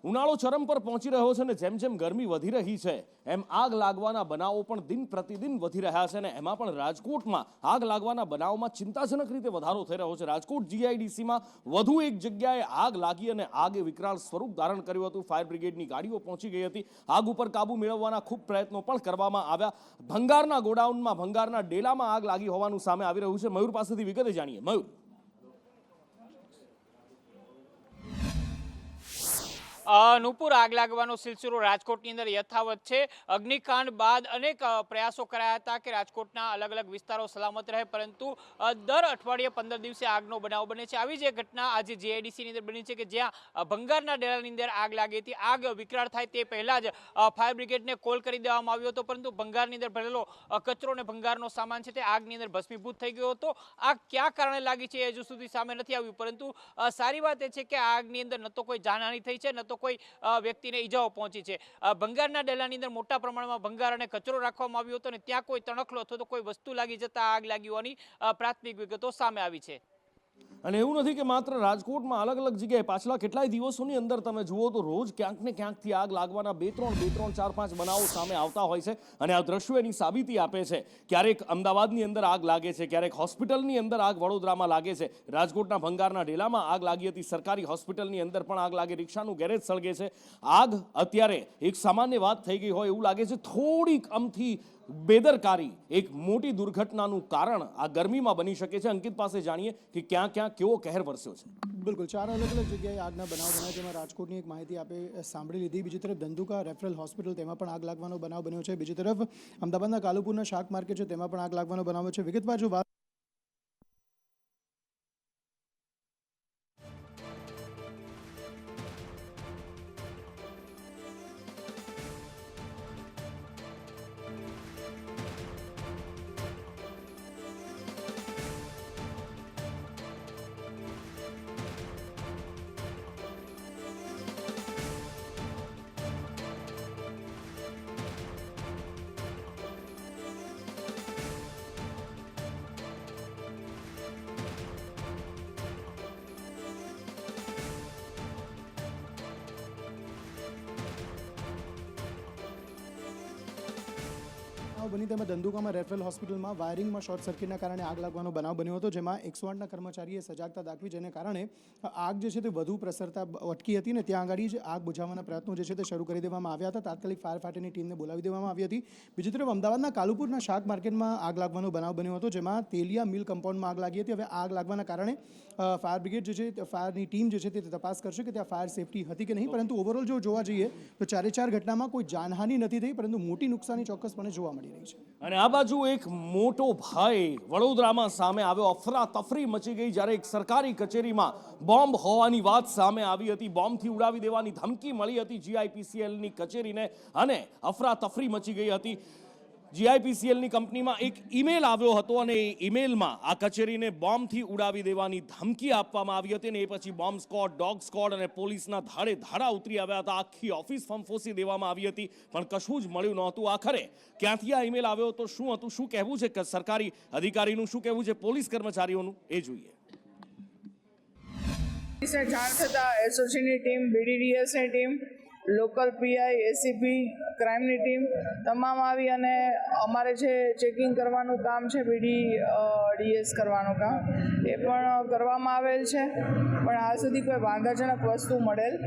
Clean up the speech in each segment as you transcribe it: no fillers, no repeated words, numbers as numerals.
ઉનાળો ચરમ પર પહોંચી રહ્યો છે અને જેમ જેમ ગરમી વધી રહી છે એમ આગ લાગવાના બનાવો પણ દિન પ્રતિદિન વધી રહ્યા છે અને એમાં પણ રાજકોટમાં આગ લાગવાના બનાવોમાં ચિંતાજનક રીતે વધારો થઈ રહ્યો છે। રાજકોટ જીઆઈડીસીમાં વધુ એક જગ્યાએ આગ લાગી અને આગે વિકરાળ સ્વરૂપ ધારણ કર્યું હતું। ફાયર બ્રિગેડની ગાડીઓ પહોંચી ગઈ હતી। આગ ઉપર કાબુ મેળવવાના ખૂબ પ્રયત્નો પણ કરવામાં આવ્યા। ભંગારના ગોડાઉનમાં, ભંગારના ડેલામાં આગ લાગી હોવાનું સામે આવી રહ્યું છે। મયુર પાસેથી વિગતે જાણીએ। મયુર, નુપુર, આગ લાગવાનો સિલસિલો રાજકોટની અંદર યથાવત છે। અગ્નિકાંડ બાદ અનેક પ્રયાસો કરાયા હતા કે રાજકોટના અલગ અલગ વિસ્તારો સલામત રહે, પરંતુ દર અઠવાડિયે 15 દિવસે આગનો બનાવ બને છે। આવી જ એક ઘટના આજે જીઆઈડીસીની અંદર બની છે કે જ્યાં ભંગારના ડેલાની અંદર આગ લાગી હતી। આગ વિકરાળ થાય તે પહેલા જ ફાયર બ્રિગેડને કોલ કરી દેવામાં આવ્યો હતો, પરંતુ ભંગારની અંદર ભરેલો કચરો અને ભંગારનો સામાન છે તે આગની અંદર ભસ્મીભૂત થઈ ગયો હતો। આગ ક્યાં કારણે લાગી છે એ હજુ સુધી સામે નથી આવ્યું, પરંતુ સારી વાત એ છે કે આગની અંદર ન તો કોઈ જાનહાનિ થઈ છે, ન તો કોઈ વ્યક્તિને ઈજાઓ પહોંચી છે। ભંગારના ડેલાની અંદર મોટા પ્રમાણમાં ભંગાર અને કચરો રાખવામાં આવ્યો હતો અને ત્યાં કોઈ તણખલો અથવા તો કોઈ વસ્તુ લાગી જતા આગ લાગી હોવાની પ્રાથમિક વિગતો સામે આવી છે। અને એવું નથી કે માત્ર રાજકોટમાં, અલગ અલગ જગ્યાએ પાછલા કેટલાય દિવસોની અંદર તમે જુઓ તો રોજ ક્યાંક ને ક્યાંકથી આગ લાગવાના બે ત્રણ, ચાર પાંચ બનાવો સામે આવતા હોય છે અને આ દ્રશ્યો એની સાબિતી આપે છે। ક્યારેક અમદાવાદની અંદર આગ લાગે છે, ક્યારેક હોસ્પિટલની અંદર આગ વડોદરામાં લાગે છે। રાજકોટના ભંગારના ડેલામાં આગ લાગી હતી, સરકારી હોસ્પિટલની અંદર પણ આગ લાગે, રિક્ષાનું ગેરેજ સળગે છે। આગ અત્યારે એક સામાન્ય વાત થઈ ગઈ હોય એવું લાગે છે। થોડીક અમથી બેદરકારી એક મોટી દુર્ઘટનાનું કારણ આ ગરમીમાં બની શકે છે। અંકિત પાસે જાણીએ કે ક્યાં ક્યાં કેવો કહેર વરસ્યો છે। બિલકુલ, 4 અલગ અલગ જગ્યાએ આગના બનાવ બન્યા, જેમાં રાજકોટની એક માહિતી આપે સાંભળી લીધી। બીજી તરફ ધંધુકા રેફરલ હોસ્પિટલ, તેમાં પણ આગ લાગવાનો બનાવ બન્યો છે। બીજી તરફ અમદાવાદના કાલુપુરના શાક માર્કેટ છે, તેમાં પણ આગ લાગવાનો બનાવ છે। વિગતવાર જો વાત બની, તેમાં ધંધુકામાં રેફરલ હોસ્પિટલમાં વાયરિંગમાં શોર્ટ સર્કિટના કારણે આગ લાગવાનો બનાવ બન્યો હતો, જેમાં 108ના કર્મચારીએ સજાગતા દાખવી, જેને કારણે આગ જે છે તે વધુ પ્રસરતા અટકી હતી ને ત્યાં આગળ જ આગ બુઝાવવાના પ્રયત્નો જે છે તે શરૂ કરી દેવામાં આવ્યા હતા। તાત્કાલિક ફાયર ફાઈટરની ટીમને બોલાવી દેવામાં આવી હતી। બીજી તરફ અમદાવાદના કાલુપુરના શાક માર્કેટમાં આગ લાગવાનો બનાવ બન્યો હતો, જેમાં તેલિયા મિલ કમ્પાઉન્ડમાં આગ લાગી હતી। હવે આગ લાગવાના કારણે ફાયર બ્રિગેડ જે છે, ફાયરની ટીમ જે છે તે તપાસ કરશે કે ત્યાં ફાયર સેફટી હતી કે નહીં, પરંતુ ઓવરઓલ જો જોવા જઈએ તો 4 ઘટનામાં કોઈ જાનહાનિ નથી થઈ, પરંતુ મોટી નુકસાની ચોક્કસપણે જોવા મળી રહી છે। અને આ બાજુ એક મોટો ભય વડોદરામાં સામે આવ્યો। અફરાતફરી મચી ગઈ જ્યારે એક સરકારી કચેરીમાં બોમ્બ હોવાની વાત સામે આવી હતી। બોમ્બથી ઉડાવી દેવાની ધમકી મળી હતી જીઆઈપીસીએલની કચેરીને અને અફરાતફરી મચી ગઈ હતી। જીઆઈપીસીએલની કંપનીમાં એક ઈમેલ આવ્યો હતો અને એ ઈમેલમાં આ કચેરીને બોમ્બથી ઉડાવી દેવાની ધમકી આપવામાં આવી હતી અને એ પછી બોમ્બ સ્ક્વોડ, ડોગ સ્ક્વોડ અને પોલીસના ધાડે ધાડા ઉતરી આવ્યા હતા। આખી ઓફિસ ફંફોસી દેવામાં આવી હતી, પણ કશું જ મળ્યું નહોતું। આખરે ક્યાંથી આ ઈમેલ આવ્યો હતો, શું હતું, શું કહેવું છે સરકારી અધિકારીનું, શું કહેવું છે પોલીસ કર્મચારીઓનું, એ જોઈએ। જાણ થતાં એસઓજીની ટીમ, બીડીડીએસની ટીમ, લોકલ પીઆઈ, એસીપી, ક્રાઇમની ટીમ તમામ આવી અને અમારે જે ચેકિંગ કરવાનું કામ છે, બીડીડીએસ કરવાનું કામ, એ પણ કરવામાં આવેલ છે, પણ હાલ સુધી કોઈ વાંધાજનક વસ્તુ મળેલ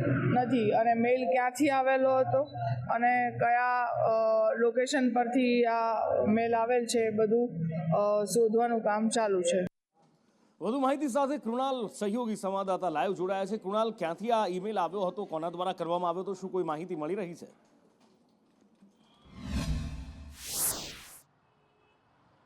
નથી। અને મેલ ક્યાંથી આવેલો હતો અને કયા લોકેશન પરથી આ મેલ આવેલ છે એ બધું શોધવાનું કામ ચાલુ છે। વધુ માહિતી સાથે કૃણાલ, સહયોગી સંવાદદાતા, લાઈવ જોડાયા છે। કૃણાલ, ક્યાંથી આ ઈમેલ આવ્યો હતો, કોના દ્વારા કરવામાં આવ્યો હતો, શું કોઈ માહિતી મળી રહી છે?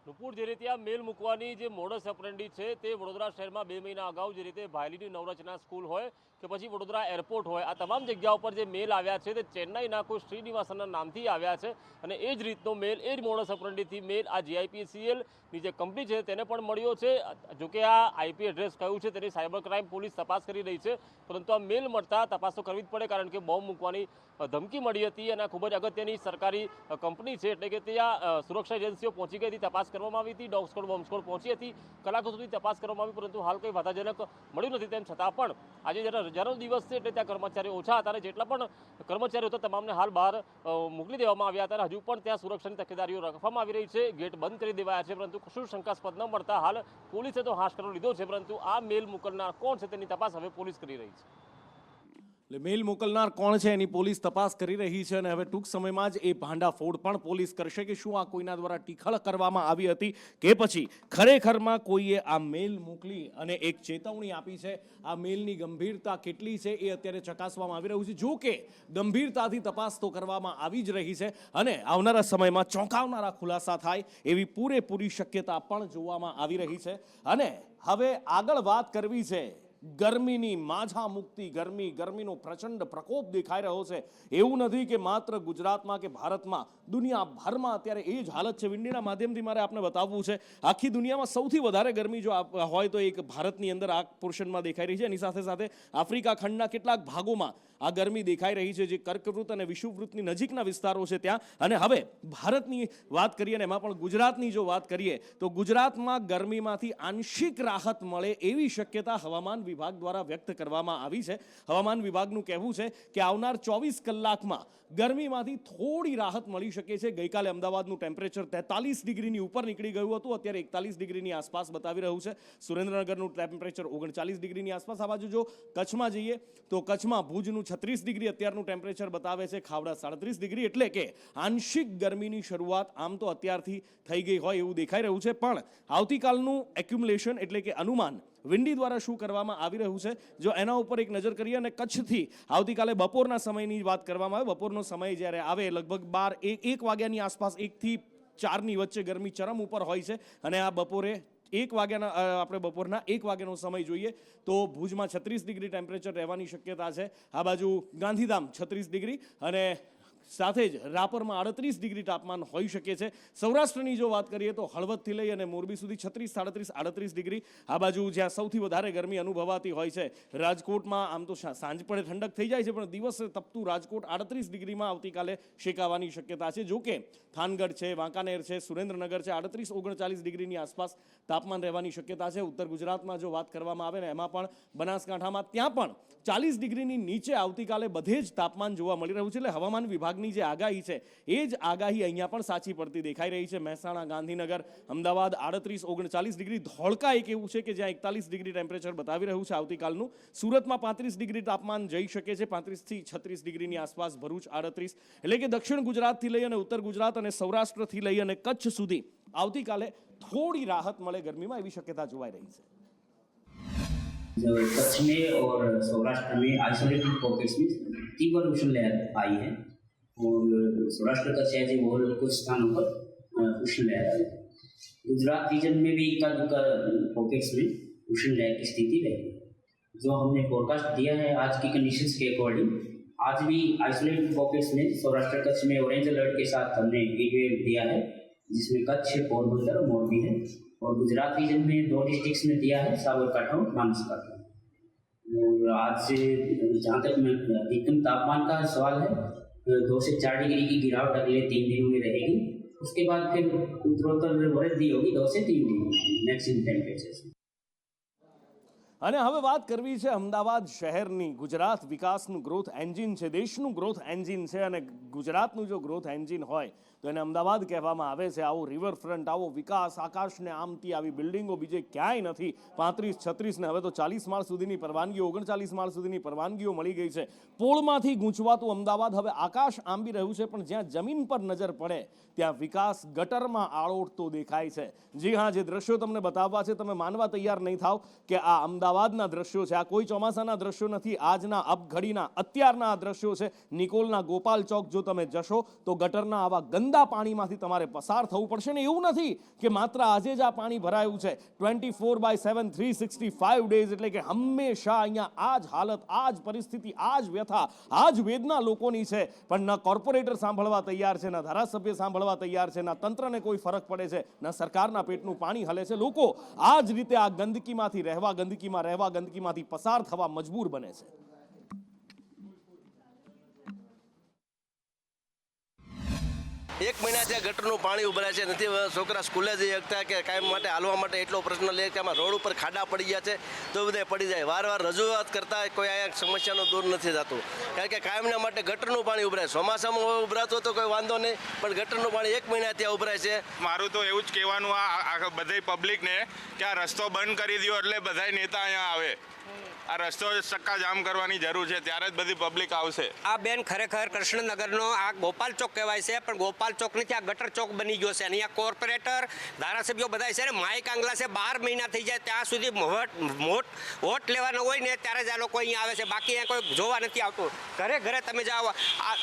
નુપુર, જે રીતે આ મેલ મૂકવાની જે મોડસ ઓપરેન્ડી છે તે વડોદરા શહેરમાં 2 મહિના અગાઉ જે રીતે ભાયલીની નવરચના સ્કૂલ હોય કે પછી વડોદરા એરપોર્ટ હોય, આ તમામ જગ્યાઓ પર જે મેલ આવ્યા છે તે ચેન્નાઈના કોઈ શ્રીનિવાસનના નામથી આવ્યા છે અને એ જ રીતનો મેલ, એ જ મોડસ ઓપરેન્ડીથી મેલ આ જીઆઈપીસીએલની જે કંપની છે તેને પણ મળ્યો છે। જોકે આ આઈપી એડ્રેસ કયું છે તેની સાયબર ક્રાઇમ પોલીસ તપાસ કરી રહી છે, પરંતુ આ મેલ મળતા તપાસ તો કરવી જ પડે, કારણ કે બોમ્બ મૂકવાની ધમકી મળી હતી અને ખૂબ જ અગત્યની સરકારી કંપની છે, એટલે કે ત્યાં સુરક્ષા એજન્સીઓ પહોંચી ગઈ હતી તપાસ કરવામાં આવી હતી, ડોગ સ્કોડ બોમ્બ સ્કોડ પહોંચી હતી, કલાકો સુધી તપાસ કરવામાં આવી, પરંતુ હાલ કંઈ વાધાજનક મળ્યું નથી. તેમ છતાં પણ આજે જ્યારે રજાનો દિવસ છે એટલે ત્યાં કર્મચારીઓ ઓછા હતા અને જેટલા પણ કર્મચારીઓ હતા તમામને હાલ બહાર મોકલી દેવામાં આવ્યા હતા. હજુ પણ ત્યાં સુરક્ષાની તકેદારીઓ રાખવામાં આવી રહી છે, ગેટ બંધ કરી દેવાયા છે, પરંતુ કશું શંકાસ્પદ ન મળતા હાલ પોલીસે તો હાશકારો લીધો છે, પરંતુ આ મેલ મોકલનાર કોણ છે તેની તપાસ હવે પોલીસ કરી રહી છે. એટલે મેલ મોકલનાર કોણ છે એની પોલીસ તપાસ કરી રહી છે અને હવે ટૂંક સમયમાં જ એ ભાંડાફોડ પણ પોલીસ કરશે કે શું આ કોઈના દ્વારા ટીખળ કરવામાં આવી હતી કે પછી ખરેખરમાં કોઈએ આ મેલ મોકલી અને એક ચેતવણી આપી છે. આ મેલની ગંભીરતા કેટલી છે એ અત્યારે ચકાસવામાં આવી રહ્યું છે. જો કે ગંભીરતાથી તપાસ તો કરવામાં આવી જ રહી છે અને આવનારા સમયમાં ચોંકાવનારા ખુલાસા થાય એવી પૂરેપૂરી શક્યતા પણ જોવામાં આવી રહી છે. અને હવે આગળ વાત કરવી છે ગરમીની. માઝા મુક્તિ ગરમીનો પ્રચંડ પ્રકોપ દેખાઈ રહ્યો છે. એવું નથી કે માત્ર ગુજરાતમાં કે ભારતમાં, દુનિયાભરમાં અત્યારે એ જ હાલત છે. વિંડીના માધ્યમથી મારે આપને બતાવવું છે આખી દુનિયામાં સૌથી વધારે ગરમી જો હોય તો એક ભારતની અંદર આ પોર્શનમાં દેખાઈ રહી છે. એની સાથે સાથે આફ્રિકા ખંડના કેટલાક ભાગોમાં આ ગરમી દેખાઈ રહી છે, જે કર્કવૃત અને વિષુવવૃત્તની નજીકના વિસ્તારો છે ત્યાં. અને હવે ભારતની વાત કરીએ અને એમાં પણ ગુજરાતની જો વાત કરીએ તો ગુજરાતમાં ગરમીમાંથી આંશિક રાહત મળે એવી શક્યતા હવામાન વિભાગ દ્વારા વ્યક્ત કરવામાં આવી છે. હવામાન વિભાગનું કહેવું છે કે આવનાર 24 કલાકમાં ગરમીમાંથી થોડી રાહત મળી શકે છે. ગઈકાલે અમદાવાદનું ટેમ્પરેચર 43 ડિગ્રીની ઉપર નીકળી ગયું હતું, અત્યારે 41 ડિગ્રીની આસપાસ બતાવી રહ્યું છે. સુરેન્દ્રનગરનું ટેમ્પરેચર 39 ડિગ્રીની આસપાસ. આ બાજુ જો કચ્છમાં જઈએ તો કચ્છમાં ભુજનું 36 ડિગ્રી અત્યારનું ટેમ્પરેચર બતાવે છે, ખાવડા 37 ડિગ્રી. એટલે કે આંશિક ગરમીની શરૂઆત આમ તો અત્યારથી થઈ ગઈ હોય એવું દેખાઈ રહ્યું છે. પણ આવતીકાલનું એક્યુમ્યુલેશન એટલે કે અનુમાન વિન્ડી દ્વારા શું કરવામાં આવી રહ્યું છે જો એના ઉપર એક નજર કરીએ અને કચ્છથી આવતીકાલે બપોરના સમયની વાત કરવામાં આવે, બપોરનો સમય જ્યારે આવે લગભગ 1 વાગ્યાની આસપાસ, 1 થી 4ની વચ્ચે ગરમી ચરમ ઉપર હોય છે. અને આ બપોરે 1 વાગ્યાના આપણે બપોરના 1 વાગ્યાનો સમય જોઈએ તો ભુજમાં 36 ડિગ્રી ટેમ્પરેચર રહેવાની શક્યતા છે. આ બાજુ ગાંધીધામ 36 ડિગ્રી અને સાથે જ રાપરમાં 38 ડિગ્રી તાપમાન હોઈ શકે છે. સૌરાષ્ટ્રની જો વાત કરીએ તો હળવદથી લઈ અને મોરબી સુધી 36, 37, 38 ડિગ્રી. આ બાજુ જ્યાં સૌથી વધારે ગરમી અનુભવાતી હોય છે રાજકોટમાં, આમ તો સાંજ પડે ઠંડક થઈ જાય છે પણ દિવસે તપતું રાજકોટ 38 ડિગ્રીમાં આવતીકાલે શેકાવાની શક્યતા છે. જો કે થાનગઢ છે, વાંકાનેર છે, સુરેન્દ્રનગર છે, 38, 39 ડિગ્રીની આસપાસ તાપમાન રહેવાની શક્યતા છે. ઉત્તર ગુજરાતમાં જો વાત કરવામાં આવે ને એમાં પણ બનાસકાંઠામાં ત્યાં પણ 40 ડિગ્રીની નીચે આવતીકાલે બધે જ તાપમાન જોવા મળી રહ્યું છે. એટલે હવામાન વિભાગની જે આગાહી છે એ જ આગાહી અહીંયા પણ સાચી પડતી દેખાઈ રહી છે. મહેસાણા, ગાંધીનગર, અમદાવાદ 38, 39 ડિગ્રી. ધોળકા એક એવું છે કે જ્યાં 41 ડિગ્રી ટેમ્પરેચર બતાવી રહ્યું છે આવતીકાલનું. સુરતમાં 35 ડિગ્રી તાપમાન જઈ શકે છે, 35 થી 36 ડિગ્રીની આસપાસ. ભરૂચ 38. એટલે કે દક્ષિણ ગુજરાતથી લઈ અને ઉત્તર ગુજરાત અને સૌરાષ્ટ્રથી લઈ અને કચ્છ સુધી આવતીકાલે થોડી રાહત મળે ગરમીમાં એવી શક્યતા જોવાઈ રહી છે. कच्छ में और सौराष्ट्र में आइसोलेटेड पॉकेट्स में तीव्र उष्ण लहर आई है और सौराष्ट्र कच्छ ऐसे और कुछ स्थानों पर उष्ण लहर आई है. गुजरात रीजन में भी इक्का दुक्का पॉकेट्स में उष्ण लहर की स्थिति रहेगी. जो हमने फोरकास्ट दिया है आज की कंडीशंस के अकॉर्डिंग, आज भी आइसोलेटेड पॉकेट्स में सौराष्ट्र कच्छ में ऑरेंज अलर्ट के साथ हमने हीट वेव दिया है, जिसमें कच्छ, पोरबंदर और मोरबी है. और गुजरात रीजन में 2 डिस्ट्रिक्ट्स में दिया है, साबरकांठा और बनासकांठा. और आज से जहाँ तक अधिकतम तापमान का सवाल है, 2 से 4 डिग्री की गिरावट अगले 3 दिनों में रहेगी. उसके बाद फिर उत्तरोत्तर वृद्धि होगी 2 से 3 डिग्री मैक्सिमम टेम्परेचर. અને હવે વાત કરવી છે અમદાવાદ શહેરની. ગુજરાત વિકાસનું ગ્રોથ એન્જિન છે, દેશનું ગ્રોથ એન્જિન છે અને ગુજરાતનું જો ગ્રોથ એન્જિન હોય તો એને અમદાવાદ કહેવામાં આવે છે. આવો રિવરફ્રન્ટ, આવો વિકાસ, આકાશને આમતી આવી બિલ્ડિંગો બીજે ક્યાંય નથી. 35, 36 ને હવે તો 40 માળ સુધીની પરવાનગીઓ, 39 માળ સુધીની પરવાનગીઓ મળી ગઈ છે. પોળમાંથી ગૂંચવાતું અમદાવાદ હવે આકાશ આંબી રહ્યું છે, પણ જ્યાં જમીન પર નજર પડે ત્યાં વિકાસ ગટરમાં આળોટતો દેખાય છે. જી હા, જે દ્રશ્યો તમને બતાવવા છે તમે માનવા તૈયાર નહીં થાવ કે આ અમદાવાદના દ્રશ્યો છે. આ કોઈ ચોમાસાના દ્રશ્યો નથી, આજના અબઘડીના અત્યારના આ દ્રશ્યો છે. નિકોલના ગોપાલ ચોક જો તમે જશો તો ગટરના આવા ગંદા પાણીમાંથી તમારે પસાર થવું પડશે. ને એવું નથી કે માત્ર આજે જ આ પાણી ભરાયું છે, 24/7 365 ડેઝ. એટલે કે હંમેશા અહીંયા આ જ હાલત, આ જ પરિસ્થિતિ, આ જ વ્યથા, આ જ વેદના લોકોની છે. પણ ન કોર્પોરેટર સાંભળવા તૈયાર છે, ન ધારાસભ્ય સાંભળવા તૈયાર છે, ન તંત્રને કોઈ ફરક પડે છે, ન સરકારના પેટનું પાણી હલે છે. લોકો આ જ રીતે આ ગંદકીમાંથી રહેવા, ગંદકીમાંથી પસાર થવા મજબૂર બને છે. 1 મહિનાથી આ ગટરનું પાણી ઉભરાય છે, નથી છોકરા સ્કૂલે જઈ શકતા કે કાયમ માટે હાલવા માટે એટલો પ્રશ્ન લે કે આમાં રોડ ઉપર ખાડા પડી ગયા છે તો બધે પડી જાય. વાર રજૂઆત કરતા કોઈ આ સમસ્યાનો દૂર નથી થતું, કારણ કે કાયમના માટે ગટરનું પાણી ઉભરાય. ચોમાસામાં ઉભરાતું તો કોઈ વાંધો નહીં, પણ ગટરનું પાણી 1 મહિનાથી ઉભરાય છે. મારું તો એવું જ કહેવાનું આ બધી પબ્લિકને કે આ રસ્તો બંધ કરી દો એટલે બધા નેતા અહીંયા આવે. આ રસ્તો ચક્કા જામ કરવાની જરૂર છે, ત્યારે જ બધી પબ્લિક આવશે. આ બેન ખરેખર કૃષ્ણનગરનો આ ગોપાલ ચોક કહેવાય છે, પણ ગોપાલ ચોક નથી, આ ગટર ચોક બની ગયો છે. અહીંયા કોર્પોરેટર ધારાસભ્યો બધા છે ને માઇક આંગલા છે, 12 મહિના થઈ જાય ત્યાં સુધી વોટ લેવાનો હોય ને ત્યારે જ આ લોકો અહીંયા આવે છે, બાકી અહીંયા કોઈ જોવા નથી આવતું. ઘરે ઘરે તમે જાઓ,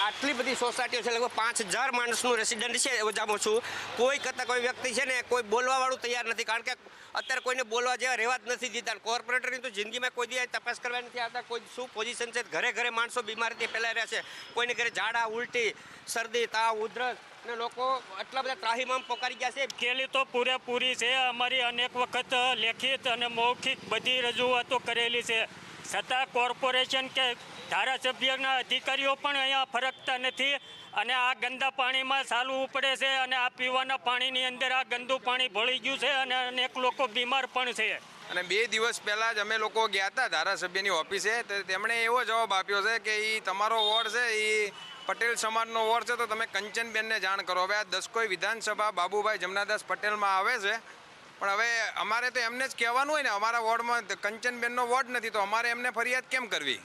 આટલી બધી સોસાયટીઓ છે, લગભગ 5000 માણસનું રેસિડન્ટ છે ઓછામાં ઓછું. કોઈ કરતાં કોઈ વ્યક્તિ છે ને કોઈ બોલવાવાળું તૈયાર નથી, કારણ કે અત્યારે કોઈને બોલવા જેવા રહેવા જ નથી દીધા. કોર્પોરેટરની તો જિંદગીમાં કોઈ દી તપાસ કરવા નથી આવતા, કોઈ શું પોઝિશન છે. ઘરે ઘરે માણસો બીમારીથી ફેલાઈ રહ્યા છે, કોઈને ઘરે ઝાડા ઉલટી શરદી તાવ ઉધરસ ને લોકો આટલા બધા ત્રાહિમામ પોકારી ગયા છે. મુશ્કેલી તો પૂરેપૂરી છે. અમારી અનેક વખત લેખિત અને મૌખિક બધી રજૂઆતો કરેલી છે, છતાં કોર્પોરેશન કે ધારાસભ્યના અધિકારીઓ પણ અહીંયા ફરકતા નથી અને આ ગંદા પાણીમાં ચાલવું પડે છે અને આ પીવાના પાણીની અંદર આ ગંદુ પાણી ભળી ગયું છે અને અનેક લોકો બીમાર પણ છે. અને 2 દિવસ પહેલાં જ અમે લોકો ગયા હતા ધારાસભ્યની ઓફિસે, તો તેમણે એવો જવાબ આપ્યો છે કે એ તમારો વોર્ડ છે એ પટેલ સમાજનો વોર્ડ છે તો તમે કંચનબેનને જાણ કરો. હવે આ દસકોઈ વિધાનસભા બાબુભાઈ જમનાદાસ પટેલમાં આવે છે, પણ હવે અમારે તો એમને જ કહેવાનું હોય ને અમારા વોર્ડમાં કંચનબેનનો વોર્ડ નથી તો અમારે એમને ફરિયાદ કેમ કરવી?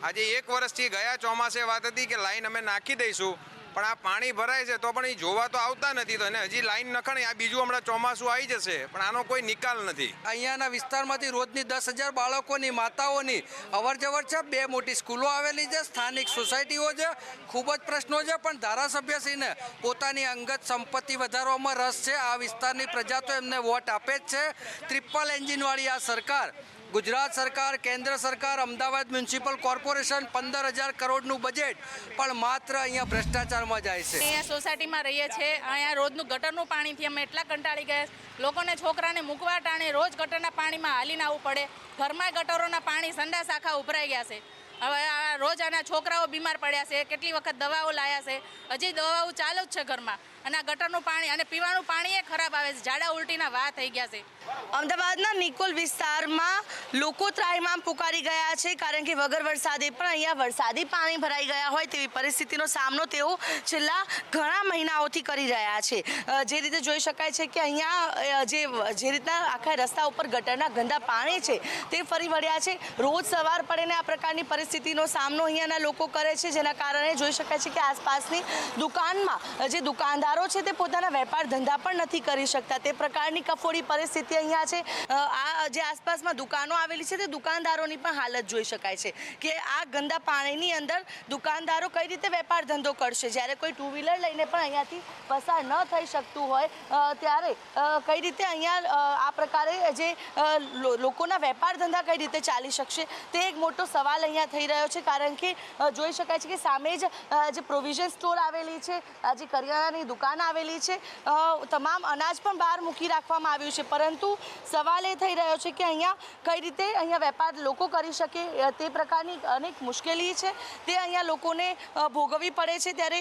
આજે 1 વર્ષથી ગયા ચોમાસે વાત હતી કે લાઈન અમે નાખી દઈશું, પણ આ પાણી ભરાય છે તો પણ એ જોવા તો આવતા નથી, તો એને હજી લાઈન નખાણી. આ બીજું હમણાં ચોમાસું આવી જશે પણ આનો કોઈ નિકાલ નથી. અહીંયાના વિસ્તારમાંથી રોજની 10,000 બાળકોની માતાઓની અવરજવર છે. 2 મોટી સ્કૂલો આવેલી છે, સ્થાનિક સોસાયટીઓ છે, ખૂબ જ પ્રશ્નો છે, પણ ધારાસભ્યશ્રીને પોતાની અંગત સંપત્તિ વધારવામાં રસ છે. આ વિસ્તારની પ્રજા તો એમને વોટ આપે જ છે. ટ્રિપલ એન્જિનવાળી આ સરકાર, ગુજરાત સરકાર, કેન્દ્ર સરકાર, અમદાવાદ મ્યુનિસિપલ કોર્પોરેશન 15,000 કરોડનું બજેટ પણ માત્ર અહીંયા ભ્રષ્ટાચારમાં જાય છે. અહીંયા સોસાયટીમાં રહીએ છીએ, અહીંયા રોજનું ગટરનું પાણીથી અમે એટલા કંટાળી ગયા, લોકોને છોકરાને મૂકવા ટાણે રોજ ગટરના પાણીમાં હાલીને આવવું પડે. ઘરમાં ગટરોના પાણી સંડાસ આખા ઉભરાઈ ગયા છે. હવે આ રોજ આના છોકરાઓ બીમાર પડ્યા છે, કેટલી વખત દવાઓ લાયા છે, હજી દવાઓ ચાલુ જ છે ઘરમાં. અને આ ગટરનું પાણી અને પીવાનું પાણી એ ખરાબ આવે છે, ઝાડા ઉલટીના વા થઈ ગયા છે. અમદાવાદના નિકોલ વિસ્તારમાં લોકો ત્રાહિમામ પુકારી ગયા છે, કારણ કે વગર વરસાદે પણ અહીંયા વરસાદી પાણી ભરાઈ ગયા હોય તેવી પરિસ્થિતિનો સામનો તેઓ છેલ્લા ઘણા મહિનાઓથી કરી રહ્યા છે. જે રીતે જોઈ શકાય છે કે અહીંયા જે રીતના આખા રસ્તા ઉપર ગટરના ગંદા પાણી છે તે ફરી વળ્યા છે. રોજ સવાર પડે ને આ પ્રકારની પરિસ્થિતિનો સામનો અહીંયાના લોકો કરે છે, જેના કારણે જોઈ શકાય છે કે આસપાસની દુકાનમાં જે દુકાનદારો છે તે પોતાના વેપાર ધંધા પણ નથી કરી શકતા. તે પ્રકારની કફોડી પરિસ્થિતિ અહીંયા છે. આ જે આસપાસમાં દુકાનો આવેલી છે તે દુકાનદારોની પણ હાલત જોઈ શકાય છે કે આ ગંદા પાણીની અંદર દુકાનદારો કઈ રીતે વેપાર ધંધો કરશે. જ્યારે કોઈ 2 વ્હીલર લઈને પણ અહીંયાથી પસાર ન થઈ શકતું હોય ત્યારે કઈ રીતે અહીંયા આ પ્રકારે જે લોકોના વેપાર ધંધા કઈ રીતે ચાલી શકશે તે એક મોટો સવાલ અહીંયા થઈ રહ્યો છે. કારણ કે જોઈ શકાય છે કે સામે જ જે પ્રોવિઝન સ્ટોર આવેલી છે, જે કરિયાણાની દુકાન આવેલી છે, તમામ અનાજ પણ બહાર મૂકી રાખવામાં આવ્યું છે, પરંતુ સવાલ એ થઈ રહ્યો છે કે અહીંયા કઈ રીતે અહીંયા વેપાર લોકો કરી શકે તે પ્રકારની અનેક મુશ્કેલી છે તે અહીંયા લોકોને ભોગવવી પડે છે. ત્યારે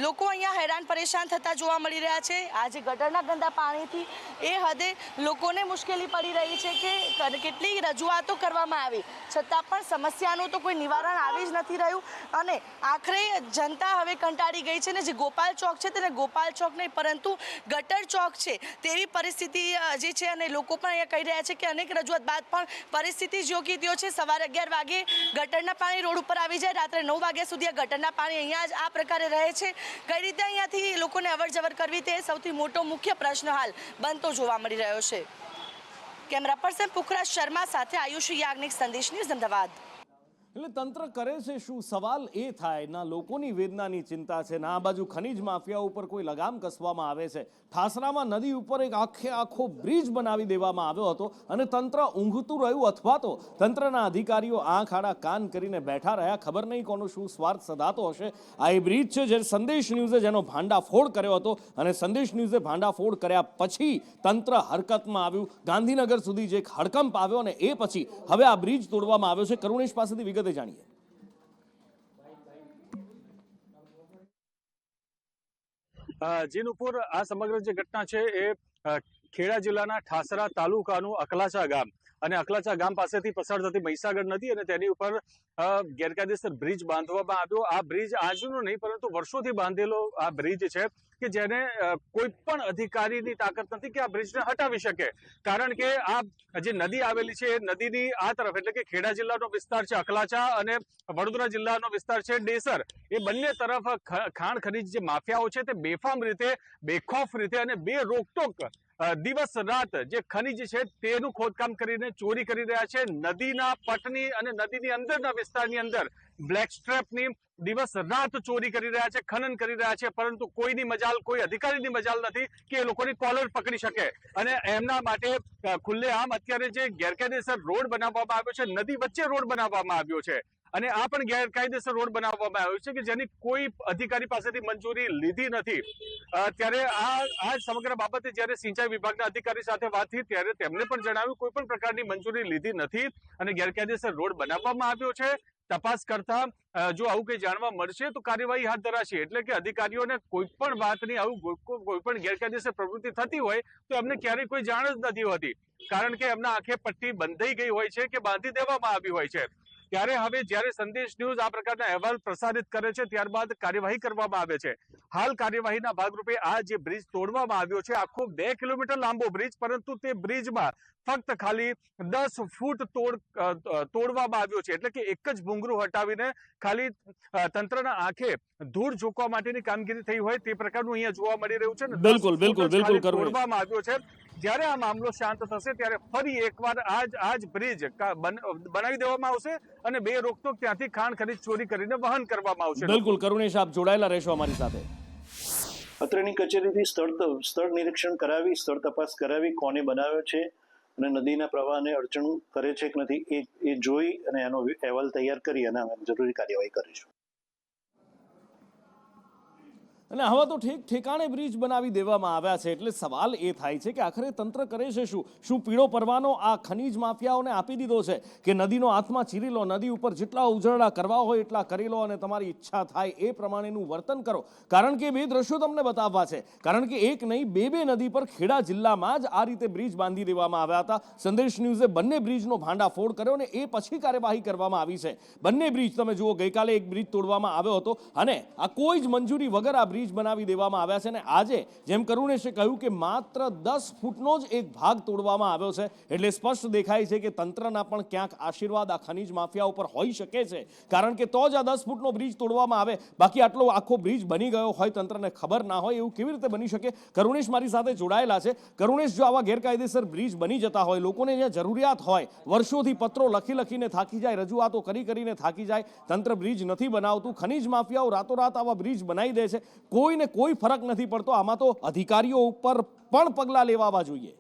લોકો અહીંયા હેરાન પરેશાન થતા જોવા મળી રહ્યા છે. આજે ગટરના ગંદા પાણીથી એ હદે લોકોને મુશ્કેલી પડી રહી છે કે કેટલી રજૂઆતો કરવામાં આવી છતાં પણ સમસ્યાનું તો કોઈ નિવારણ આવી જ નથી રહ્યું. અને આખરે જનતા હવે કંટાળી ગઈ છે ને જે ગોપાલ ચોક છે તેને ગોપાલ ચોક નહીં પરંતુ ગટર ચોક છે તેવી પરિસ્થિતિ જે છે. અને લોકો પણ અહીંયા કહી રહ્યા છે કે અનેક રજૂઆત બાદ પણ પરિસ્થિતિ જોખી થયો છે. સવારે 11 વાગે ગટરના પાણી રોડ ઉપર આવી જાય, રાત્રે 9 વાગ્યા સુધી આ ગટરના પાણી અહીંયા જ આ પ્રકારે રહે છે. કઈ રીતે અહીંયાથી લોકોને અવરજવર કરવી તે સૌથી મોટો મુખ્ય પ્રશ્ન હાલ બનતો જોવા મળી રહ્યો છે. કેમેરા પર્સન પુખરાજ શર્મા સાથે આયુષી યાજ્ઞિક, સંદેશ ન્યૂઝ, અમદાવાદ. એટલે તંત્ર કરે છે શું? સવાલ એ થાય, ના લોકોની વેદનાની ચિંતા છે, ના આ બાજુ ખનીજ માફિયા ઉપર કોઈ લગામ કસવામાં આવે છે. ઠાસરામાં નદી ઉપર એક આખો બ્રિજ બનાવી દેવામાં આવ્યો હતો અને તંત્ર ઊંઘતું રહ્યું અથવા તો તંત્રના અધિકારીઓ આંખ આડા કાન કરીને બેઠા રહ્યા. ખબર નહીં કોનો શું સ્વાર્થ સધાતો હશે. આ એ બ્રિજ છે જે સંદેશ ન્યૂઝે જેનો ભાંડાફોડ કર્યો હતો અને સંદેશ ન્યૂઝે ભાંડાફોડ કર્યા પછી તંત્ર હરકતમાં આવ્યું. ગાંધીનગર સુધી જે એક હડકંપ આવ્યો અને એ પછી હવે આ બ્રિજ તોડવામાં આવ્યો છે. કરુણેશ પાસેથી વિગત જાણીએ. જી નુપુર, આ સમગ્ર જે ઘટના છે એ ખેડા જિલ્લાના ઠાસરા તાલુકાનું અકલાચા ગામ અને અકલાચા ગામ પાસેથી પસાર થતી મહીસાગર નદી અને તેની ઉપર ગેરકાયદેસર બ્રિજ બાંધવામાં આવ્યો. આ બ્રિજ આજનો નહીં પરંતુ વર્ષોથી બાંધેલો આ બ્રિજ છે કે જેને કોઈ પણ અધિકારીની તાકાત નથી કે આ બ્રિજને હટાવી શકે, કારણ કે આ જે નદી આવેલી છે એ નદીની આ તરફ એટલે કે ખેડા જિલ્લાનો વિસ્તાર છે અકલાચા અને વડોદરા જિલ્લાનો વિસ્તાર છે ડેસર, એ બંને તરફ ખાણ ખનીજ જે માફિયાઓ છે તે બેફામ રીતે, બેખોફ રીતે અને બે રોકટોક દિવસ રાત જે ખનીજ છે તેનું ખોદકામ કરીને ચોરી કરી રહ્યા છે. નદીના પટની અને નદીની અંદરના વિસ્તારની અંદર બ્લેક સ્ટ્રેપની દિવસ રાત ચોરી કરી રહ્યા છે, ખનન કરી રહ્યા છે, પરંતુ કોઈની મજાલ, કોઈ અધિકારીની મજાલ નથી કે એ લોકોની કોલર પકડી શકે. અને એમના માટે ખુલ્લેઆમ અત્યારે જે ગેરકાયદેસર રોડ બનાવવામાં આવ્યો છે, નદી વચ્ચે રોડ બનાવવામાં આવ્યો છે અને આ પણ ગેરકાયદેસર રોડ બનાવવામાં આવ્યો છે કે જેની કોઈ અધિકારી પાસેથી મંજૂરી લીધી નથી. ત્યારે આ સમગ્ર બાબતે જ્યારે સિંચાઈ વિભાગના અધિકારી સાથે વાત થઈ ત્યારે તેમણે પણ જણાવ્યું કોઈ પણ પ્રકારની મંજૂરી લીધી નથી અને ગેરકાયદેસર રોડ બનાવવામાં આવ્યો છે. તપાસ કરતા જો આવું કંઈ જાણવા મળશે તો કાર્યવાહી હાથ ધરાશે. એટલે કે અધિકારીઓને કોઈ પણ વાતની આવું કોઈ પણ ગેરકાયદેસર પ્રવૃત્તિ થતી હોય તો એમને ક્યારેય કોઈ જાણ જ નથી હોતી, કારણ કે એમના આંખે પટ્ટી બંધાઈ ગઈ હોય છે કે બાંધી દેવામાં આવી હોય છે. ત્યારે હવે જ્યારે સંદેશ ન્યૂઝ આ પ્રકારના અહેવાલ પ્રસારિત કરે છે ત્યારબાદ કાર્યવાહી કરવામાં આવે છે. હાલ કાર્યવાહીના ભાગરૂપે આ જે બ્રિજ તોડવામાં આવ્યો છે, આખો 2 કિલોમીટર લાંબો બ્રિજ, પરંતુ તે બ્રિજમાં ફક્ત ખાલી 10 ફૂટ તોડવામાં આવ્યો છે. એટલે કે એક જ ભૂંગળું હટાવીને ખાલી તંત્રના આંખે ધૂળ ઝોકવા માટેની કામગીરી થઈ હોય તે પ્રકારનું અહીંયા જોવા મળી રહ્યું છે. બિલકુલ તોડવામાં આવ્યો છે. જ્યારે આ મામલો શાંત થશે ત્યારે ફરી એકવાર આજ બ્રિજ બનાવી દેવામાં આવશે અને બે રોકટોક ત્યાંથી ખાણ ખનીજ ચોરી કરીને વહન કરવામાં આવશે. બિલકુલ કરુણેશ, આપ જોડાયેલા રહેશો અમારી સાથે. અત્રેની કચેરીથી સ્થળ નિરીક્ષણ કરાવી, સ્થળ તપાસ કરાવી, કોને બનાવ્યો છે અને નદીના પ્રવાહને અડચણ કરે છે કે નથી એ જોઈ અને એનો અહેવાલ તૈયાર કરી અને અમે જરૂરી કાર્યવાહી કરીશું. અને હવે તો ઠેકાણે બ્રિજ બનાવી દેવામાં આવ્યા છે, એટલે સવાલ એ થાય છે કે આખરે તંત્ર કરે છે શું પીળો પરવાનો આ ખનીજ માફિયાઓને આપી દીધો છે કે નદીનો હાથમાં ચીરી લો, નદી ઉપર જેટલા ઉજરડા કરવા હોય એટલા કરી લો અને તમારી ઈચ્છા થાય એ પ્રમાણેનું વર્તન કરો? કારણ કે બે દ્રશ્યો તમને બતાવવા છે, કારણ કે એક નહીં બે નદી પર ખેડા જિલ્લામાં જ આ રીતે બ્રિજ બાંધી દેવામાં આવ્યા હતા. સંદેશ ન્યૂઝે બંને બ્રિજનો ભાંડાફોડ કર્યો અને એ પછી કાર્યવાહી કરવામાં આવી છે. બંને બ્રિજ તમે જુઓ, ગઈકાલે એક બ્રિજ તોડવામાં આવ્યો હતો અને આ કોઈ જ મંજૂરી વગર આ બ્રિજ બનાવી દેવામાં આવ્યા છે. અને આજે જેમ કરુણેશે કહ્યું કે માત્ર 10 ફૂટનો જ એક ભાગ તોડવામાં આવ્યો છે, એટલે સ્પષ્ટ દેખાય છે કે તંત્રના પણ ક્યાંક આશીર્વાદ આ ખનીજ માફિયા ઉપર હોઈ શકે છે, કારણ કે તો જ આ 10 ફૂટનો બ્રિજ તોડવામાં આવે. બાકી આટલો આખો બ્રિજ બની ગયો હોય, તંત્રને ખબર ના હોય, એવું કેવી રીતે બની શકે? કરુણેશ મારી સાથે જોડાયેલા છે. કરુણેશ, જો આવા ગેરકાયદેસર બ્રિજ બની જતા હોય, લોકોને જ્યાં જરૂરિયાત હોય, વર્ષોથી પત્રો લખીને થાકી જાય, રજૂઆતો કરીને થાકી જાય, તંત્ર બ્રિજ નથી બનાવતું, ખનીજ માફિયાઓ રાતોરાત આવા બ્રિજ બનાવી દે છે, કોઈને કોઈ ફરક નથી પડતો. આમાં તો અધિકારીઓ ઉપર પણ પગલાં લેવા જોઈએ.